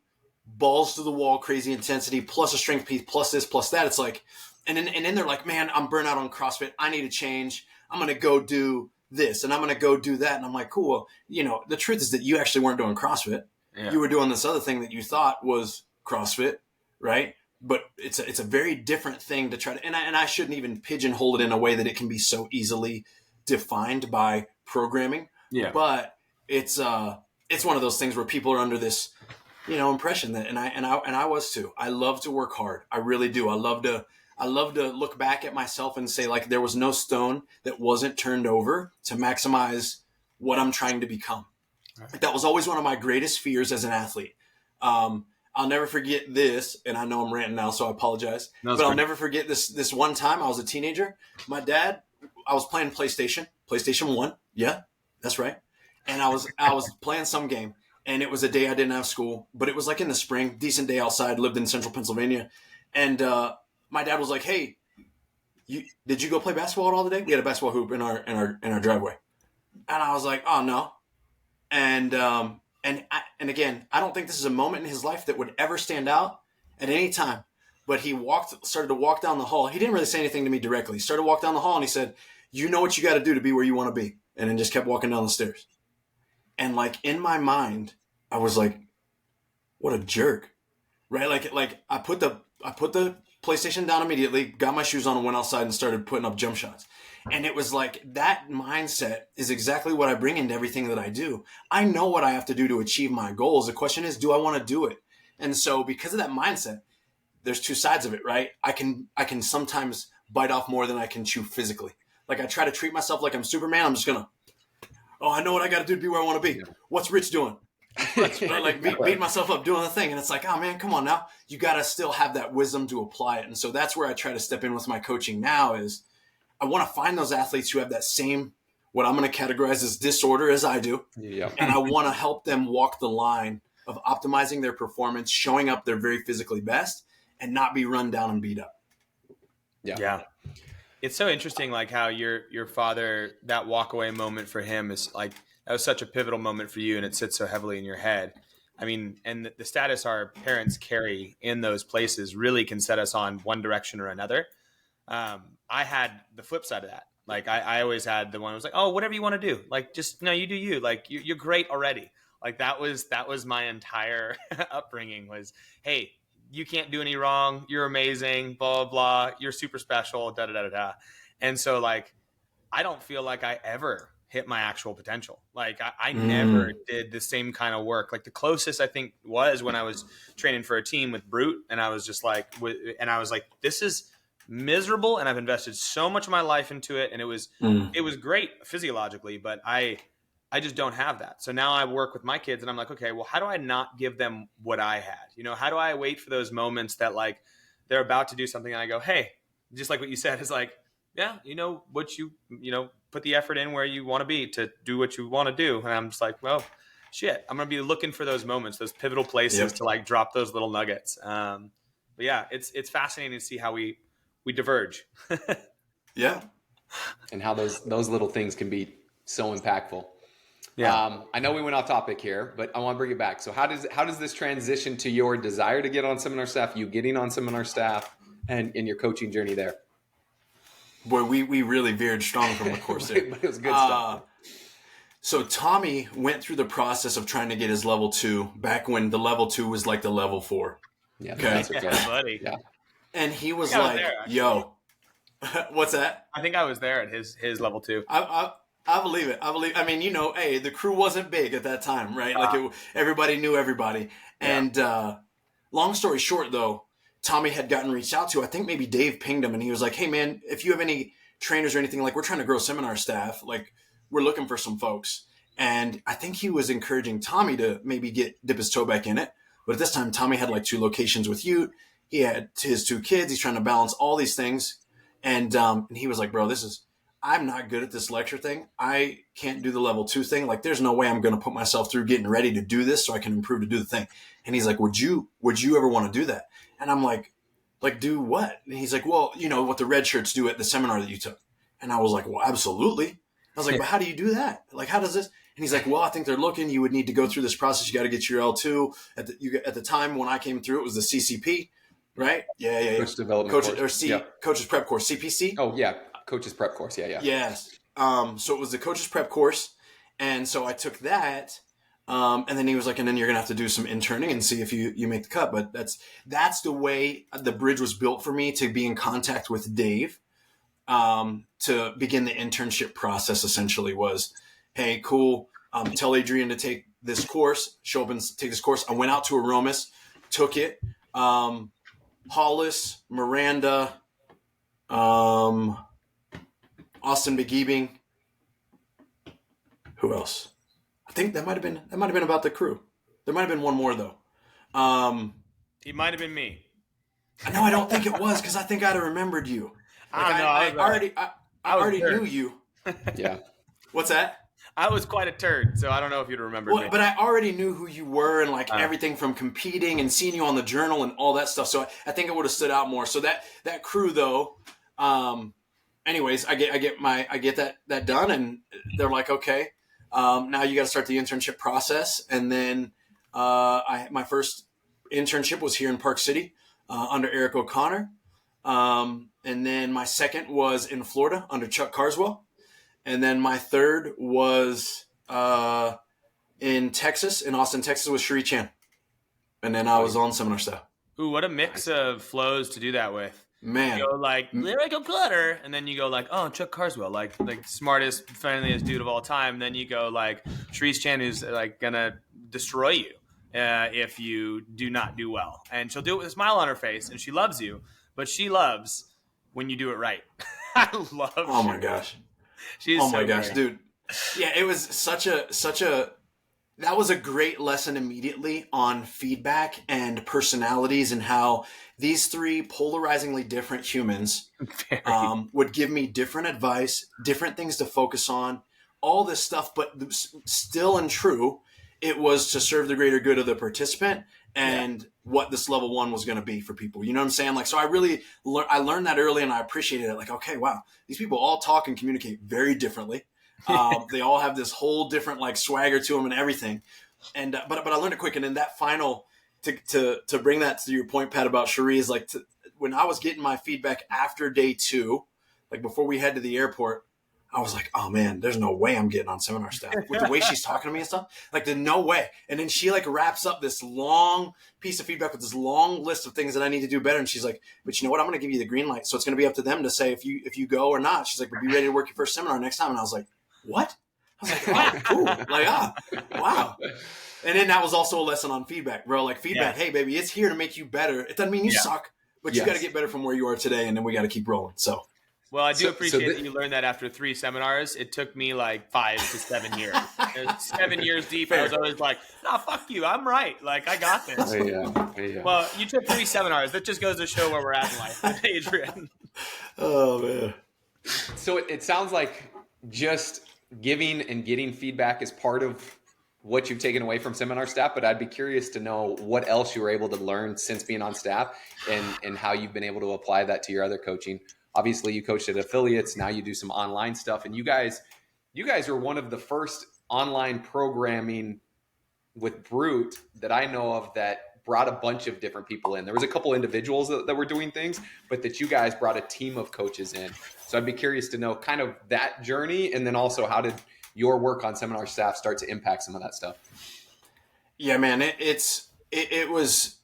balls to the wall, crazy intensity, plus a strength piece, plus this, plus that. It's like, and then they're like, man, I'm burnt out on CrossFit. I need to change. I'm going to go do this and I'm going to go do that. And I'm like, cool. The truth is that you actually weren't doing CrossFit. Yeah. You were doing this other thing that you thought was CrossFit, right? But it's a very different thing to try to, and I shouldn't even pigeonhole it in a way that it can be so easily defined by programming. Yeah. But it's one of those things where people are under this, impression that, and I was too. I love to work hard. I really do. I love to look back at myself and say, like, there was no stone that wasn't turned over to maximize what I'm trying to become. Right. That was always one of my greatest fears as an athlete. I'll never forget this, and I know I'm ranting now, so I apologize. No, but I'll never forget this one time I was a teenager. My dad, I was playing PlayStation 1. Yeah, that's right. And I was playing some game, and it was a day I didn't have school, but it was like in the spring, decent day outside, lived in central Pennsylvania. And my dad was like, hey, did you go play basketball at all today? We had a basketball hoop in our driveway. And I was like, oh, no. And again, I don't think this is a moment in his life that would ever stand out at any time. But he started to walk down the hall. He didn't really say anything to me directly. He started to walk down the hall and he said, you know what you got to do to be where you want to be. And then just kept walking down the stairs. And like in my mind, I was like, what a jerk, right? Like I put the PlayStation down immediately, got my shoes on and went outside and started putting up jump shots. And it was like that mindset is exactly what I bring into everything that I do. I know what I have to do to achieve my goals. The question is, do I want to do it? And so because of that mindset, there's 2 sides of it, right? I can sometimes bite off more than I can chew physically. Like I try to treat myself like I'm Superman. I'm just going to, I know what I got to do to be where I want to be. What's Rich doing? Like beat myself up doing the thing. And it's like, oh man, come on now. You got to still have that wisdom to apply it. And so that's where I try to step in with my coaching now is I want to find those athletes who have that same, what I'm going to categorize as disorder as I do. Yeah. And I want to help them walk the line of optimizing their performance, showing up their very physically best and not be run down and beat up. Yeah. It's so interesting, like how your father, that walk away moment for him is like, that was such a pivotal moment for you, and it sits so heavily in your head. I mean, and the status our parents carry in those places really can set us on one direction or another. I had the flip side of that. Like I always had the one who was like, oh, whatever you want to do. Like, just, no, you do you. Like, you're great already. Like that was my entire upbringing was, hey, you can't do any wrong. You're amazing, blah, blah, blah. You're super special, da, da, da, da, da. And so like, I don't feel like I ever hit my actual potential. Like I never did the same kind of work. Like the closest I think was when I was training for a team with Brute. And I was just like, this is miserable. And I've invested so much of my life into it. And it was great physiologically, but I just don't have that. So now I work with my kids and I'm like, okay, well, how do I not give them what I had? You know, how do I wait for those moments that like they're about to do something and I go, hey, just like what you said is like, yeah, you know, what you know, put the effort in where you want to be to do what you want to do. And I'm just like, well, shit, I'm going to be looking for those moments, those pivotal places to like drop those little nuggets. But yeah, it's fascinating to see how we diverge. Yeah. And how those little things can be so impactful. Yeah. I know we went off topic here, but I want to bring it back. So how does this transition to your desire to get on seminar staff, you getting on seminar staff, and in your coaching journey there? Boy, we really veered strong from the course there. But it was good stuff. So Tommy went through the process of trying to get his level 2 back when the level 2 was like the level 4. Yeah, okay. That's okay. Yeah, buddy. Yeah. And he was like, yo, what's that? I think I was there at his level 2. I believe it. I mean, you know, hey, the crew wasn't big at that time, right? Like everybody knew everybody. And long story short, though, Tommy had gotten reached out to. I think maybe Dave pinged him and he was like, hey, man, if you have any trainers or anything, like we're trying to grow seminar staff, like we're looking for some folks. And I think he was encouraging Tommy to maybe dip his toe back in it. But at this time, Tommy had like 2 locations with Ute. He had his 2 kids. He's trying to balance all these things. And he was like, bro, I'm not good at this lecture thing. I can't do the level 2 thing. Like, there's no way I'm going to put myself through getting ready to do this so I can improve to do the thing. And he's like, would you ever want to do that? And I'm like, do what? And he's like, well, you know what the red shirts do at the seminar that you took. And I was like, well, absolutely. I was like, but how do you do that? Like, how does this? And he's like, well, I think they're looking. You would need to go through this process. You got to get your L2. At the time when I came through, it was the CCP, right? Yeah. Coach development course. Coach's prep course, CPC. Oh, yeah. Coach's prep course. Yeah. Yes. So it was the coach's prep course. And so I took that. And then he was like, and then you're going to have to do some interning and see if you make the cut. But that's the way the bridge was built for me to be in contact with Dave, to begin the internship process. Essentially was, hey, cool. Tell Adrian to take this course, show up and take this course. I went out to Aromas, took it. Hollis, Miranda, Austin McGeebing. Who else? I think that might have been about the crew. There might have been one more though. He might have been me. No, I don't think it was because I think I'd have remembered you. Like, I already knew you. Yeah. What's that? I was quite a turd, so I don't know if you'd remember me. But I already knew who you were and like everything from competing and seeing you on the journal and all that stuff. So I think it would have stood out more. So that crew though, anyways, I get that done and they're like, okay, now you got to start the internship process. And then my first internship was here in Park City under Eric O'Connor. And then my second was in Florida under Chuck Carswell. And then my third was in Texas, in Austin, Texas, with Sheree Chan. And then I was on seminar staff. Ooh, what a mix of flows to do that with. Man. You go like, Lyric O'Connor, and then you go like, oh, Chuck Carswell, like smartest, friendliest dude of all time. And then you go like, Sheree Chan, who's like going to destroy you if you do not do well. And she'll do it with a smile on her face, and she loves you. But she loves when you do it right. I love Oh, my gosh. She's oh my so gosh, great. dude. Yeah, it was such a that was a great lesson immediately on feedback and personalities and how these 3 polarizingly different humans would give me different advice, different things to focus on, all this stuff, but still and true, it was to serve the greater good of the participant and what this level 1 was going to be for people. You know what I'm saying? Like, so I learned that early and I appreciated it. Like, okay, wow, these people all talk and communicate very differently. They all have this whole different like swagger to them and everything. And but I learned it quick. And in that final, to bring that to your point, Pat, about Cherie, is like when I was getting my feedback after day 2, like before we head to the airport, I was like, oh man, there's no way I'm getting on seminar staff with the way she's talking to me and stuff. Like, there's no way. And then she like wraps up this long piece of feedback with this long list of things that I need to do better. And she's like, but you know what? I'm going to give you the green light. So it's going to be up to them to say if you go or not. She's like, but be ready to work your first seminar next time. And I was like, what? I was like, oh, cool. Like, wow. And then that was also a lesson on feedback, bro. Like feedback, hey baby, it's here to make you better. It doesn't mean you suck, but you got to get better from where you are today. And then we got to keep rolling. So. Well, I do appreciate that you learned that after 3 seminars. It took me like 5 to 7 years. 7 years deep, I was always like, nah, fuck you. I'm right. Like, I got this. Yeah. Well, you took 3 seminars. That just goes to show where we're at in life with Adrian. Oh, man. So it sounds like just giving and getting feedback is part of what you've taken away from seminar staff, but I'd be curious to know what else you were able to learn since being on staff and how you've been able to apply that to your other coaching. Obviously, you coached at affiliates. Now you do some online stuff. And you guys are one of the first online programming with Brute that I know of that brought a bunch of different people in. There was a couple individuals that were doing things, but that you guys brought a team of coaches in. So I'd be curious to know kind of that journey. And then also, how did your work on seminar staff start to impact some of that stuff? Yeah, man, it was...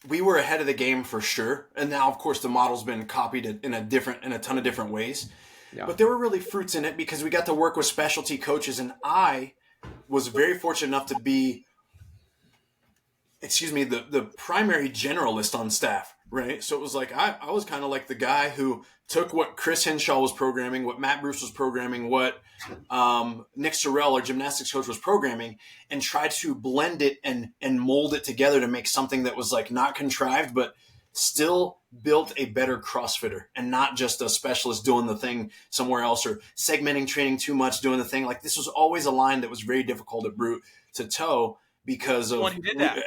We were ahead of the game for sure. And now, of course, the model's been copied in a ton of different ways. Yeah. But there were really fruits in it because we got to work with specialty coaches. And I was very fortunate enough to be, the primary generalist on staff, right? So it was like, I was kind of like the guy who took what Chris Henshaw was programming, what Matt Bruce was programming, what Nick Sorrell, our gymnastics coach, was programming, and tried to blend it and mold it together to make something that was like not contrived, but still built a better CrossFitter and not just a specialist doing the thing somewhere else or segmenting training too much, doing the thing. Like, this was always a line that was very difficult at Brute to toe because of the one who did that.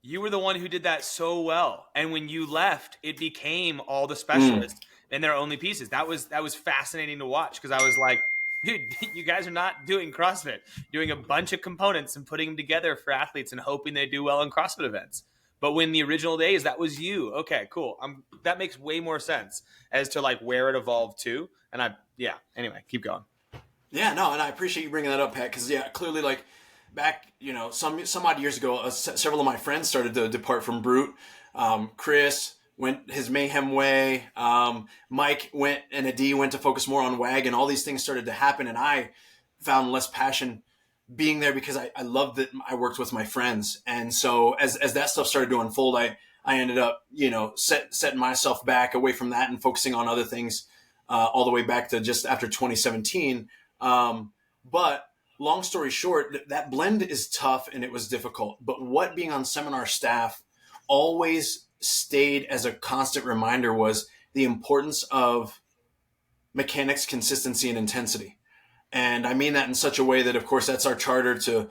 You were the one who did that so well. And when you left, it became all the specialists and their only pieces. That was fascinating to watch because I was like, dude, you guys are not doing CrossFit, doing a bunch of components and putting them together for athletes and hoping they do well in CrossFit events. But when the original days, that was you. Okay, cool. That makes way more sense as to like where it evolved to. And anyway, keep going. Yeah, no, and I appreciate you bringing that up, Pat, because clearly like back, some odd years ago, several of my friends started to depart from Brute. Chris went his Mayhem way. Mike went, and Adi went to focus more on WAG, and all these things started to happen. And I found less passion being there because I loved that I worked with my friends. And so as that stuff started to unfold, I ended up, setting myself back away from that and focusing on other things all the way back to just after 2017. But long story short, that blend is tough and it was difficult. But what being on seminar staff always stayed as a constant reminder was the importance of mechanics, consistency, and intensity. And I mean that in such a way that, of course, that's our charter to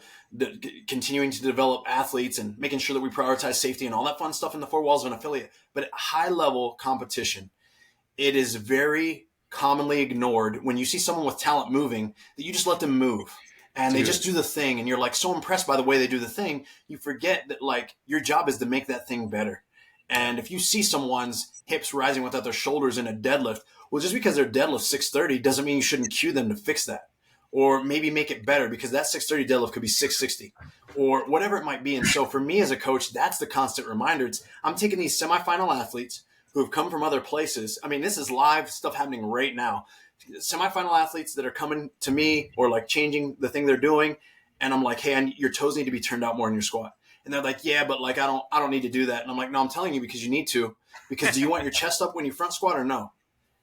continuing to develop athletes and making sure that we prioritize safety and all that fun stuff in the 4 walls of an affiliate. But at high level competition, it is very commonly ignored when you see someone with talent moving that you just let them move. And they just do the thing, and you're like so impressed by the way they do the thing, you forget that like your job is to make that thing better. And if you see someone's hips rising without their shoulders in a deadlift, well, just because they're deadlift 630 doesn't mean you shouldn't cue them to fix that, or maybe make it better because that 630 deadlift could be 660 or whatever it might be. And so for me as a coach, that's the constant reminder. I'm taking these semifinal athletes who have come from other places. I mean, this is live stuff happening right now. Semifinal athletes that are coming to me or like changing the thing they're doing. And I'm like, hey, your toes need to be turned out more in your squat. And they're like, yeah, but like, I don't need to do that. And I'm like, no, I'm telling you because you need to, because do you want your chest up when you front squat or no?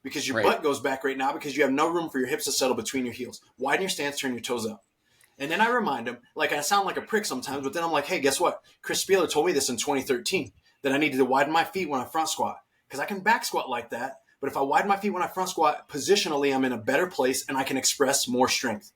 Because your butt goes back right now because you have no room for your hips to settle between your heels. Widen your stance, turn your toes out. And then I remind them, like I sound like a prick sometimes, but then I'm like, hey, guess what? Chris Spieler told me this in 2013, that I needed to widen my feet when I front squat because I can back squat like that. But if I widen my feet when I front squat, positionally, I'm in a better place and I can express more strength.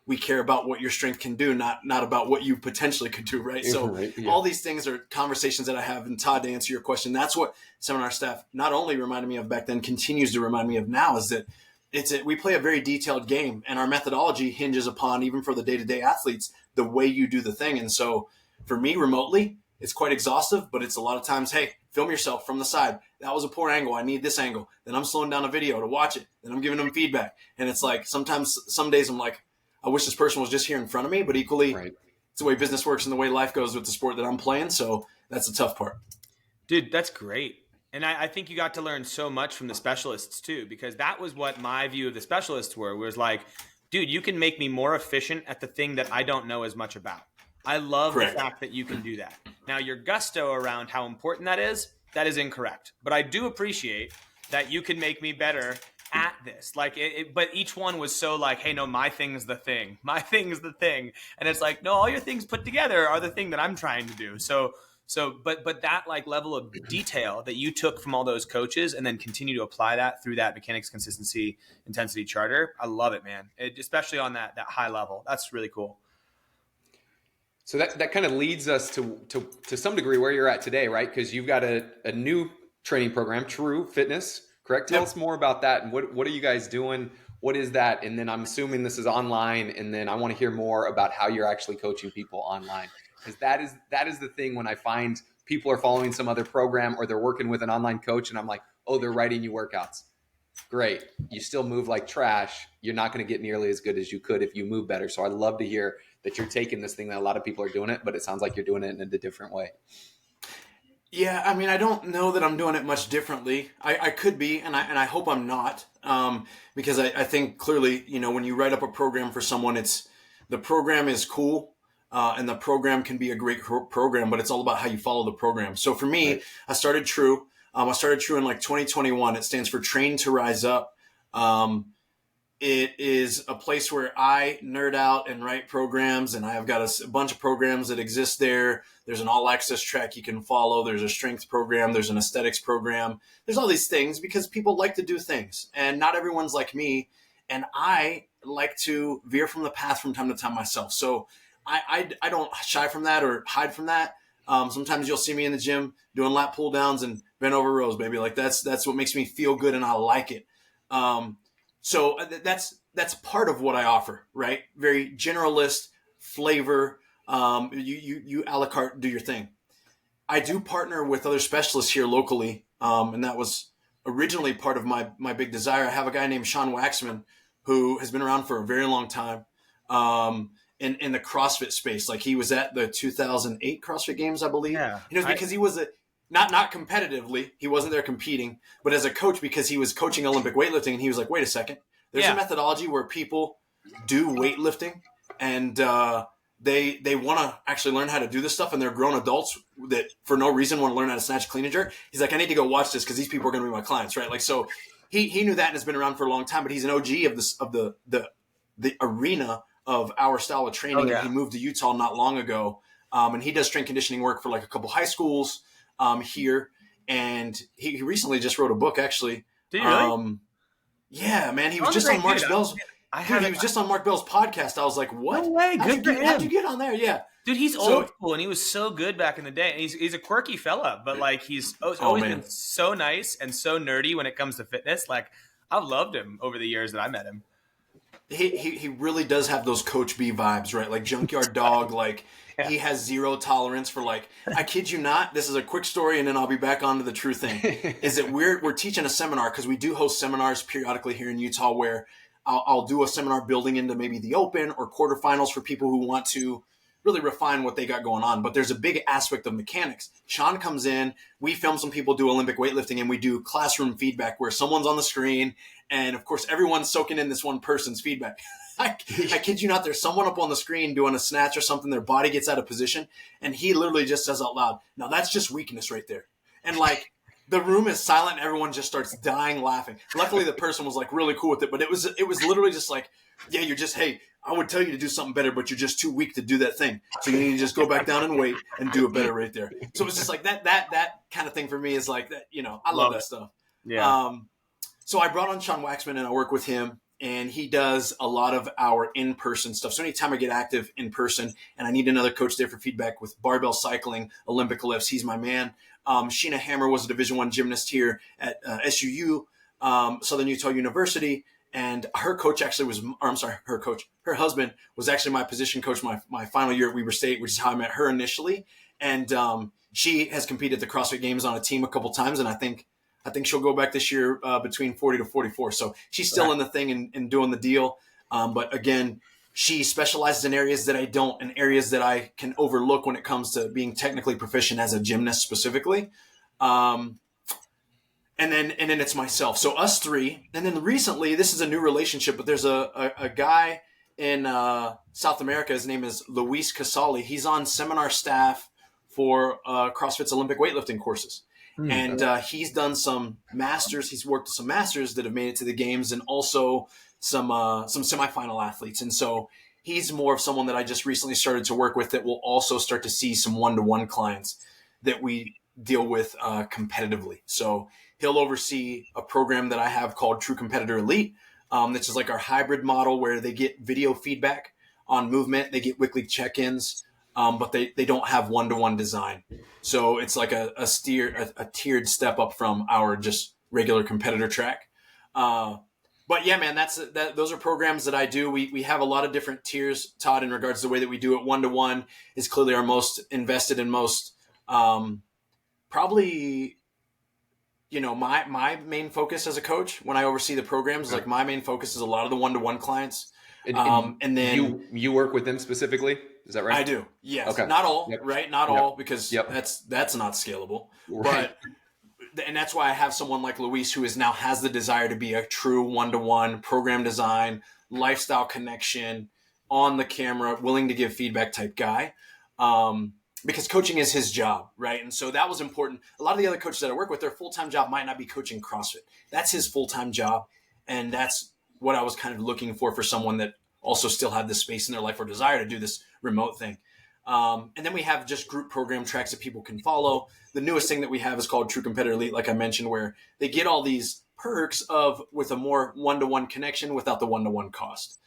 We care about what your strength can do, not about what you potentially could do, right? So all these things are conversations that I have. And Todd, to answer your question, that's what seminar staff not only reminded me of back then, continues to remind me of now, is that we play a very detailed game, and our methodology hinges upon, even for the day-to-day athletes, the way you do the thing. And so for me remotely, it's quite exhaustive, but it's a lot of times, hey, film yourself from the side. That was a poor angle. I need this angle. Then I'm slowing down a video to watch it. Then I'm giving them feedback. And it's like, sometimes, some days I'm like, I wish this person was just here in front of me, but equally, Right. it's the way business works and the way life goes with the sport that I'm playing. So that's the tough part. Dude, that's great. And I think you got to learn so much from the specialists too, because that was what my view of the specialists was like, dude, you can make me more efficient at the thing that I don't know as much about. I love Correct. the fact that you can do that. Now, your gusto around how important that is incorrect. But I do appreciate that you can make me better at this. Like, but each one was so like, hey, no, my thing's the thing. My thing's the thing. And it's like, no, all your things put together are the thing that I'm trying to do. But that like level of detail that you took from all those coaches and then continue to apply that through that mechanics, consistency, intensity charter. I love it, man. Especially on that high level. That's really cool. So that kind of leads us to some degree where you're at today, right? Because you've got a new training program, True Fitness, correct? Tell us more about that, and what are you guys doing? What is that? And then I'm assuming this is online, and then I want to hear more about how you're actually coaching people online, because that is the thing when I find people are following some other program or they're working with an online coach, and I'm like, oh, they're writing you workouts. Great. You still move like trash. You're not going to get nearly as good as you could if you move better. So I'd love to hear that you're taking this thing that a lot of people are doing it, but it sounds like you're doing it in a different way. Yeah, I mean, I don't know that I'm doing it much differently. I could be, and I hope I'm not, because I think clearly, when you write up a program for someone, the program is cool, and the program can be a great program, but it's all about how you follow the program. So for me, right. I started True. I started True in like 2021. It stands for Train to Rise Up. It is a place where I nerd out and write programs, and I have got a bunch of programs that exist there. There's an all-access track you can follow. There's a strength program. There's an aesthetics program. There's all these things because people like to do things, and not everyone's like me, and I like to veer from the path from time to time myself. So I don't shy from that or hide from that. Sometimes you'll see me in the gym doing lat pull downs and bent over rows, baby. Like that's what makes me feel good, and I like it. So that's part of what I offer, right? Very generalist flavor. You a la carte do your thing. I do partner with other specialists here locally, and that was originally part of my big desire. I have a guy named Sean Waxman who has been around for a very long time in the CrossFit space. Like he was at the 2008 CrossFit Games, I believe. Yeah, because he was not competitively, he wasn't there competing, but as a coach, because he was coaching Olympic weightlifting, and he was like, wait a second, there's a methodology where people do weightlifting, and they want to actually learn how to do this stuff, and they're grown adults that for no reason want to learn how to snatch, clean, and jerk. He's like, I need to go watch this because these people are going to be my clients, right? Like, so he knew that and has been around for a long time, but he's an OG of the arena of our style of training. And he moved to Utah not long ago, and he does strength conditioning work for like a couple high schools here, and he recently just wrote a book, actually. Did you really? Yeah, man. He was just on Mark Bell's. He was just on Mark Bell's podcast. I was like, what? No way. Good for him. How'd you get on there? Yeah. Dude, he's old school, and he was so good back in the day. And he's a quirky fella, but like he's always been so nice and so nerdy when it comes to fitness. Like I've loved him over the years that I met him. He really does have those Coach B vibes, right? Like Junkyard Dog, like he has zero tolerance for like, I kid you not, this is a quick story and then I'll be back onto the true thing, is that we're teaching a seminar because we do host seminars periodically here in Utah where I'll do a seminar building into maybe the open or quarterfinals for people who want to really refine what they got going on. But there's a big aspect of mechanics. Sean comes in, we film some people do Olympic weightlifting, and we do classroom feedback where someone's on the screen, and of course everyone's soaking in this one person's feedback. I kid you not, there's someone up on the screen doing a snatch or something, their body gets out of position, and he literally just says out loud, now that's just weakness right there. And like the room is silent and everyone just starts dying laughing. Luckily the person was like really cool with it, but it was literally just like, yeah, you're just, hey, I would tell you to do something better, but you're just too weak to do that thing. So you need to just go back down and wait and do it better right there. So it was just like that kind of thing for me is like that, I love that stuff. Yeah. So I brought on Sean Waxman and I work with him, and he does a lot of our in-person stuff. So anytime I get active in person and I need another coach there for feedback with barbell cycling, Olympic lifts, he's my man. Sheena Hammer was a Division I gymnast here at SUU, Southern Utah University. And her coach actually was, or I'm sorry, her husband was actually my position coach my final year at Weber State, which is how I met her initially. And she has competed at the CrossFit Games on a team a couple times, and I think she'll go back this year between 40 to 44. So she's still in the thing and doing the deal. But again, she specializes in areas that I don't, and areas that I can overlook when it comes to being technically proficient as a gymnast specifically. And then it's myself. So us three. And then recently, this is a new relationship, but there's a guy in South America. His name is Luis Casali. He's on seminar staff for CrossFit's Olympic weightlifting courses. And he's done some masters. He's worked with some masters that have made it to the games, and also some semifinal athletes. And so he's more of someone that I just recently started to work with that will also start to see some one-to-one clients that we deal with competitively. So he'll oversee a program that I have called True Competitor Elite. This is like our hybrid model where they get video feedback on movement. They get weekly check-ins, but they don't have one-to-one design. So it's like a tiered step up from our just regular competitor track. But yeah, man, those are programs that I do. We have a lot of different tiers, Todd, in regards to the way that we do it. One-to-one is clearly our most invested and most probably, my main focus as a coach when I oversee the programs, like my main focus is a lot of the one-to-one clients. And then you work with them specifically. Is that right? I do. Yes. Okay. Not all, Yep. right? Not Yep. all, because Yep. that's not scalable. Right. And that's why I have someone like Luis who now has the desire to be a true one-to-one program design, lifestyle connection, on the camera, willing to give feedback type guy. Because coaching is his job, right? And so that was important. A lot of the other coaches that I work with, their full-time job might not be coaching CrossFit. That's his full-time job. And that's what I was kind of looking for someone that also still had the space in their life or desire to do this remote thing. And then we have just group program tracks that people can follow. The newest thing that we have is called True Competitor Elite, like I mentioned, where they get all these perks with a more one-to-one connection without the one-to-one cost.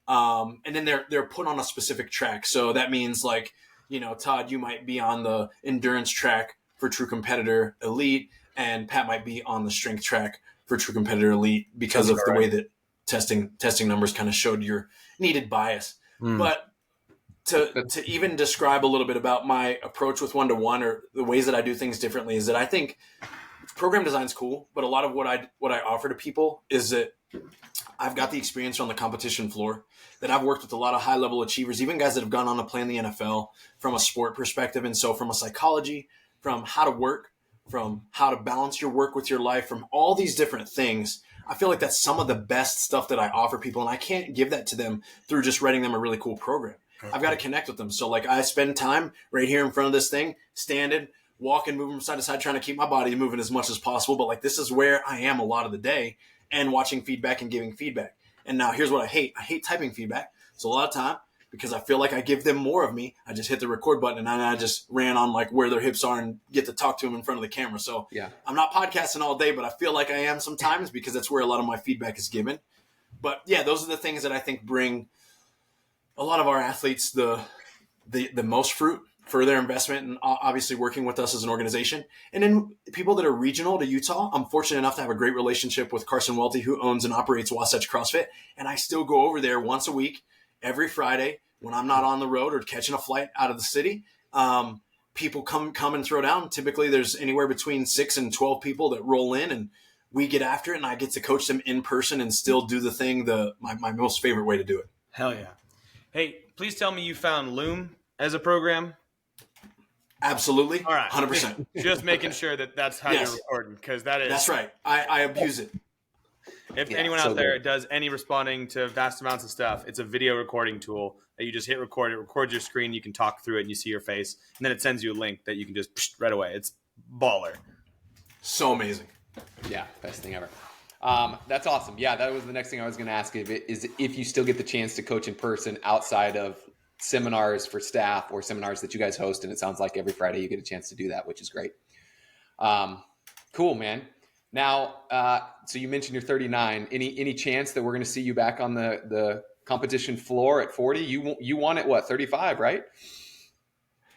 And then they're put on a specific track. So that means like, Todd, you might be on the endurance track for True Competitor Elite, and Pat might be on the strength track for True Competitor Elite because of the way that testing numbers kind of showed your needed bias. But to even describe a little bit about my approach with one-to-one or the ways that I do things differently is that I think program design is cool, but a lot of what I offer to people is that I've got the experience on the competition floor, that I've worked with a lot of high-level achievers, even guys that have gone on to play in the NFL from a sport perspective. And so from a psychology, from how to work, from how to balance your work with your life, from all these different things, I feel like that's some of the best stuff that I offer people. And I can't give that to them through just writing them a really cool program. I've got to connect with them. So like I spend time right here in front of this thing, standing, walking, moving from side to side, trying to keep my body moving as much as possible. But like, this is where I am a lot of the day, and watching feedback and giving feedback. And now here's what I hate. I hate typing feedback. So a lot of time, because I feel like I give them more of me, I just hit the record button and I just ran on like where their hips are and get to talk to them in front of the camera. So yeah, I'm not podcasting all day, but I feel like I am sometimes because that's where a lot of my feedback is given. But yeah, those are the things that I think bring a lot of our athletes the most fruit for their investment, and obviously working with us as an organization. And then people that are regional to Utah, I'm fortunate enough to have a great relationship with Carson Welty, who owns and operates Wasatch CrossFit. And I still go over there once a week, every Friday, when I'm not on the road or catching a flight out of the city. People come and throw down. Typically there's anywhere between 6 and 12 people that roll in, and we get after it, and I get to coach them in person and still do the thing my most favorite way to do it. Hell yeah. Hey, please tell me you found Loom as a program. Absolutely. All right. 100%. Just making sure that's how you're recording, because that's right. I abuse it. If anyone out there does any responding to vast amounts of stuff, it's a video recording tool that you just hit record. It records your screen. You can talk through it and you see your face. And then it sends you a link that you can just right away. It's baller. So amazing. Yeah, best thing ever. That's awesome. Yeah, that was the next thing I was going to ask you, is if you still get the chance to coach in person outside of seminars for staff or seminars that you guys host. And it sounds like every Friday you get a chance to do that, which is great. Cool, man. Now, so you mentioned you're 39. Any chance that we're going to see you back on the competition floor at 40? You won at what, 35, right?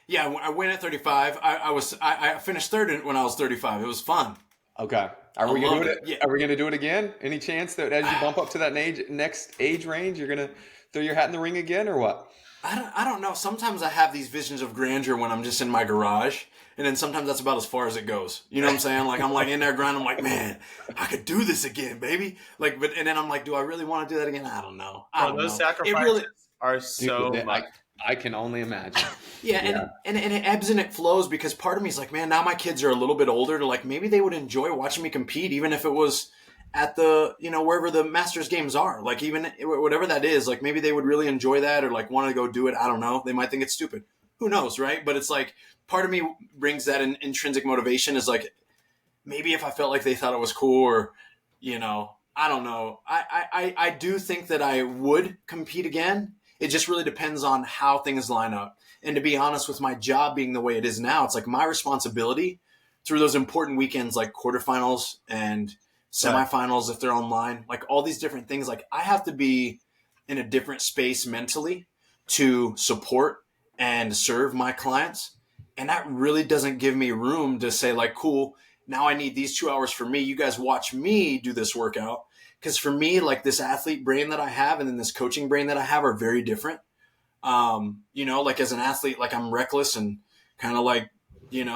Yeah, I went at 35. I finished third when I was 35. It was fun. Okay. Are we gonna do it? Yeah. Are we gonna do it again? Any chance that as you bump up to that next age range, you're gonna throw your hat in the ring again, or what? I don't know. Sometimes I have these visions of grandeur when I'm just in my garage, and then sometimes that's about as far as it goes. You know what I'm saying? Like I'm like in there grinding. I'm like, man, I could do this again, baby. Like, and then I'm like, do I really want to do that again? I don't know. Those sacrifices are so much. I can only imagine. Yeah. And it ebbs and it flows because part of me is like, man, now my kids are a little bit older to like maybe they would enjoy watching me compete, even if it was at the, wherever the Masters games are, like even whatever that is, like maybe they would really enjoy that or like want to go do it. I don't know. They might think it's stupid. Who knows, right? But it's like part of me brings that intrinsic motivation is like maybe if I felt like they thought it was cool or, I don't know. I do think that I would compete again. It just really depends on how things line up. And to be honest, with my job being the way it is now, it's like my responsibility through those important weekends like quarterfinals and semifinals if they're online, like all these different things. Like I have to be in a different space mentally to support and serve my clients. And that really doesn't give me room to say like, cool, now I need these 2 hours for me. You guys watch me do this workout. Because for me, like this athlete brain that I have and then this coaching brain that I have are very different. Like as an athlete, like I'm reckless and kind of like,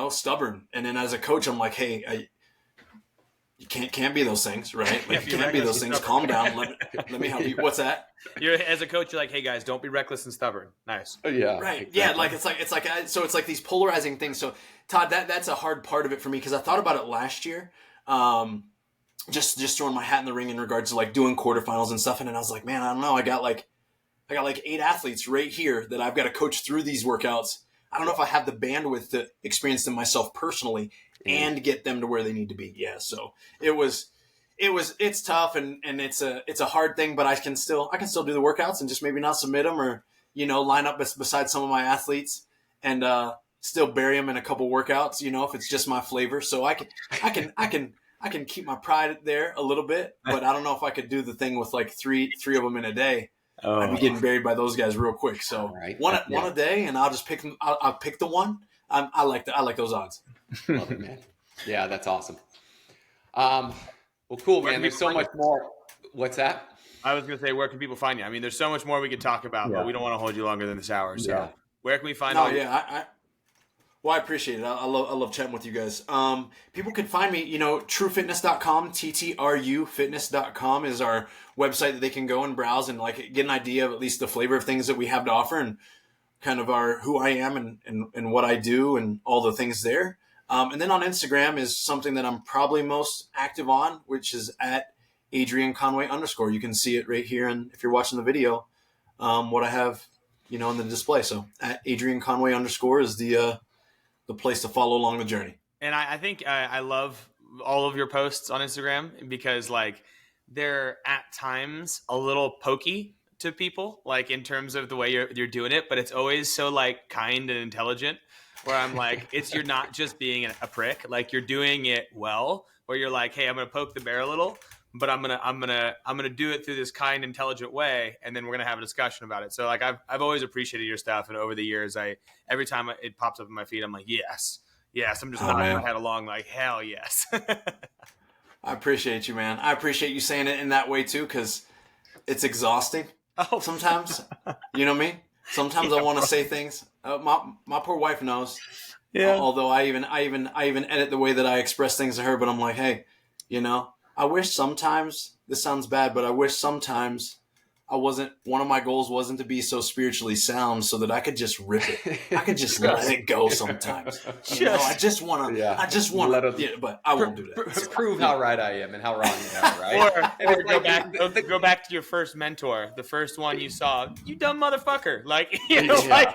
stubborn. And then as a coach, I'm like, hey, you can't be those things, right? Like you can't be those things. Calm down. Let me help you. What's that? As a coach, you're like, hey guys, don't be reckless and stubborn. Nice. Yeah. Right. Exactly. Yeah. Like so it's like these polarizing things. So Todd, that's a hard part of it for me because I thought about it last year. Just throwing my hat in the ring in regards to like doing quarterfinals and stuff. And then I was like, man, I don't know. I got like 8 athletes right here that I've got to coach through these workouts. I don't know if I have the bandwidth to experience them myself personally and get them to where they need to be. Yeah. So it's tough and it's a hard thing, but I can still do the workouts and just maybe not submit them or, line up beside some of my athletes and, still bury them in a couple workouts, if it's just my flavor. So I can keep my pride there a little bit, but I don't know if I could do the thing with like three of them in a day. I'd be getting buried by those guys real quick. So one a day, and I'll just pick them. I'll pick the one. I like those odds. Love it, man. Yeah, that's awesome. Well, cool, man. There's so much more. What's that? I was going to say, where can people find you? I mean, there's so much more we could talk about, but we don't want to hold you longer than this hour. So where can we find you? Well, I appreciate it. I love chatting with you guys. People can find me, truefitness.com, TTRUfitness.com is our website that they can go and browse and like get an idea of at least the flavor of things that we have to offer and kind of who I am and what I do and all the things there. And then on Instagram is something that I'm probably most active on, which is at Adrian Conway _. You can see it right here. And if you're watching the video, what I have, on the display. So at Adrian Conway _ is the place to follow along the journey. And I think I love all of your posts on Instagram because like they're at times a little pokey to people, like in terms of the way you're doing it, but it's always so like kind and intelligent where I'm like, you're not just being a prick, like you're doing it well, where you're like, hey, I'm going to poke the bear a little, but I'm going to do it through this kind, intelligent way. And then we're going to have a discussion about it. So like, I've always appreciated your stuff. And over the years, every time it pops up in my feed, I'm like, yes. I'm just nodding my head along like, hell yes. I appreciate you, man. I appreciate you saying it in that way too. 'Cause it's exhausting sometimes, you know what I mean? Sometimes I want to say things. My poor wife knows. Yeah. Although I even edit the way that I express things to her, but I'm like, hey, I wish sometimes, this sounds bad, but I wish sometimes one of my goals wasn't to be so spiritually sound so that I could just rip it. I could just let it go sometimes. I just want to, but I won't do that. Prove how right I am and how wrong you are, right? or go back to your first mentor, the first one you saw, you dumb motherfucker. Like,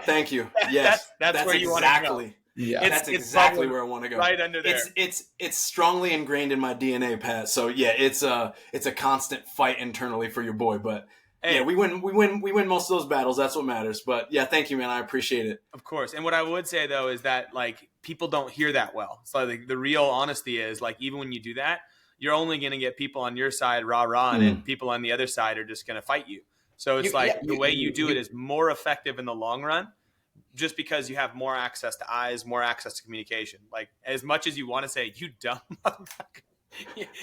thank you. Yes. That's where you want to go. Yeah, that's exactly where I want to go. Right under there. It's strongly ingrained in my DNA, Pat. So yeah, it's a constant fight internally for your boy. But hey, we win most of those battles. That's what matters. But yeah, thank you, man. I appreciate it. Of course. And what I would say though is that like people don't hear that well. So like, the real honesty is like even when you do that, you're only going to get people on your side rah-rah, and people on the other side are just going to fight you. So it's the way you do it is more effective in the long run. Just because you have more access to eyes, more access to communication. Like as much as you want to say, you dumb motherfucker.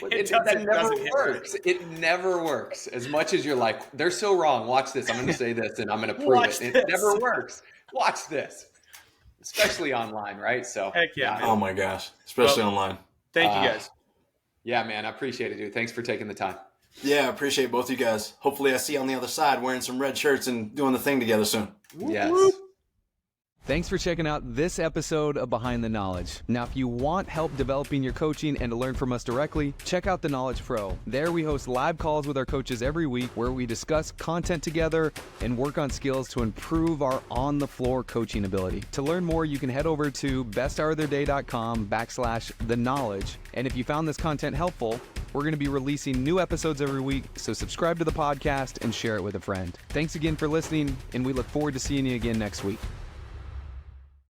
That never works. It never works. As much as you're like, they're so wrong. Watch this. I'm going to say this and I'm going to prove it. It never works. Watch this. Especially online, right? So, heck yeah. Oh my gosh. Especially online. Thank you guys. Yeah, man. I appreciate it, dude. Thanks for taking the time. Yeah, I appreciate both you guys. Hopefully I see you on the other side wearing some red shirts and doing the thing together soon. Yes. Thanks for checking out this episode of Behind the Knowledge. Now, if you want help developing your coaching and to learn from us directly, check out the Knowledge Pro. There we host live calls with our coaches every week where we discuss content together and work on skills to improve our on-the-floor coaching ability. To learn more, you can head over to besthouroftheirday.com/the-knowledge. And if you found this content helpful, we're going to be releasing new episodes every week, so subscribe to the podcast and share it with a friend. Thanks again for listening, and we look forward to seeing you again next week.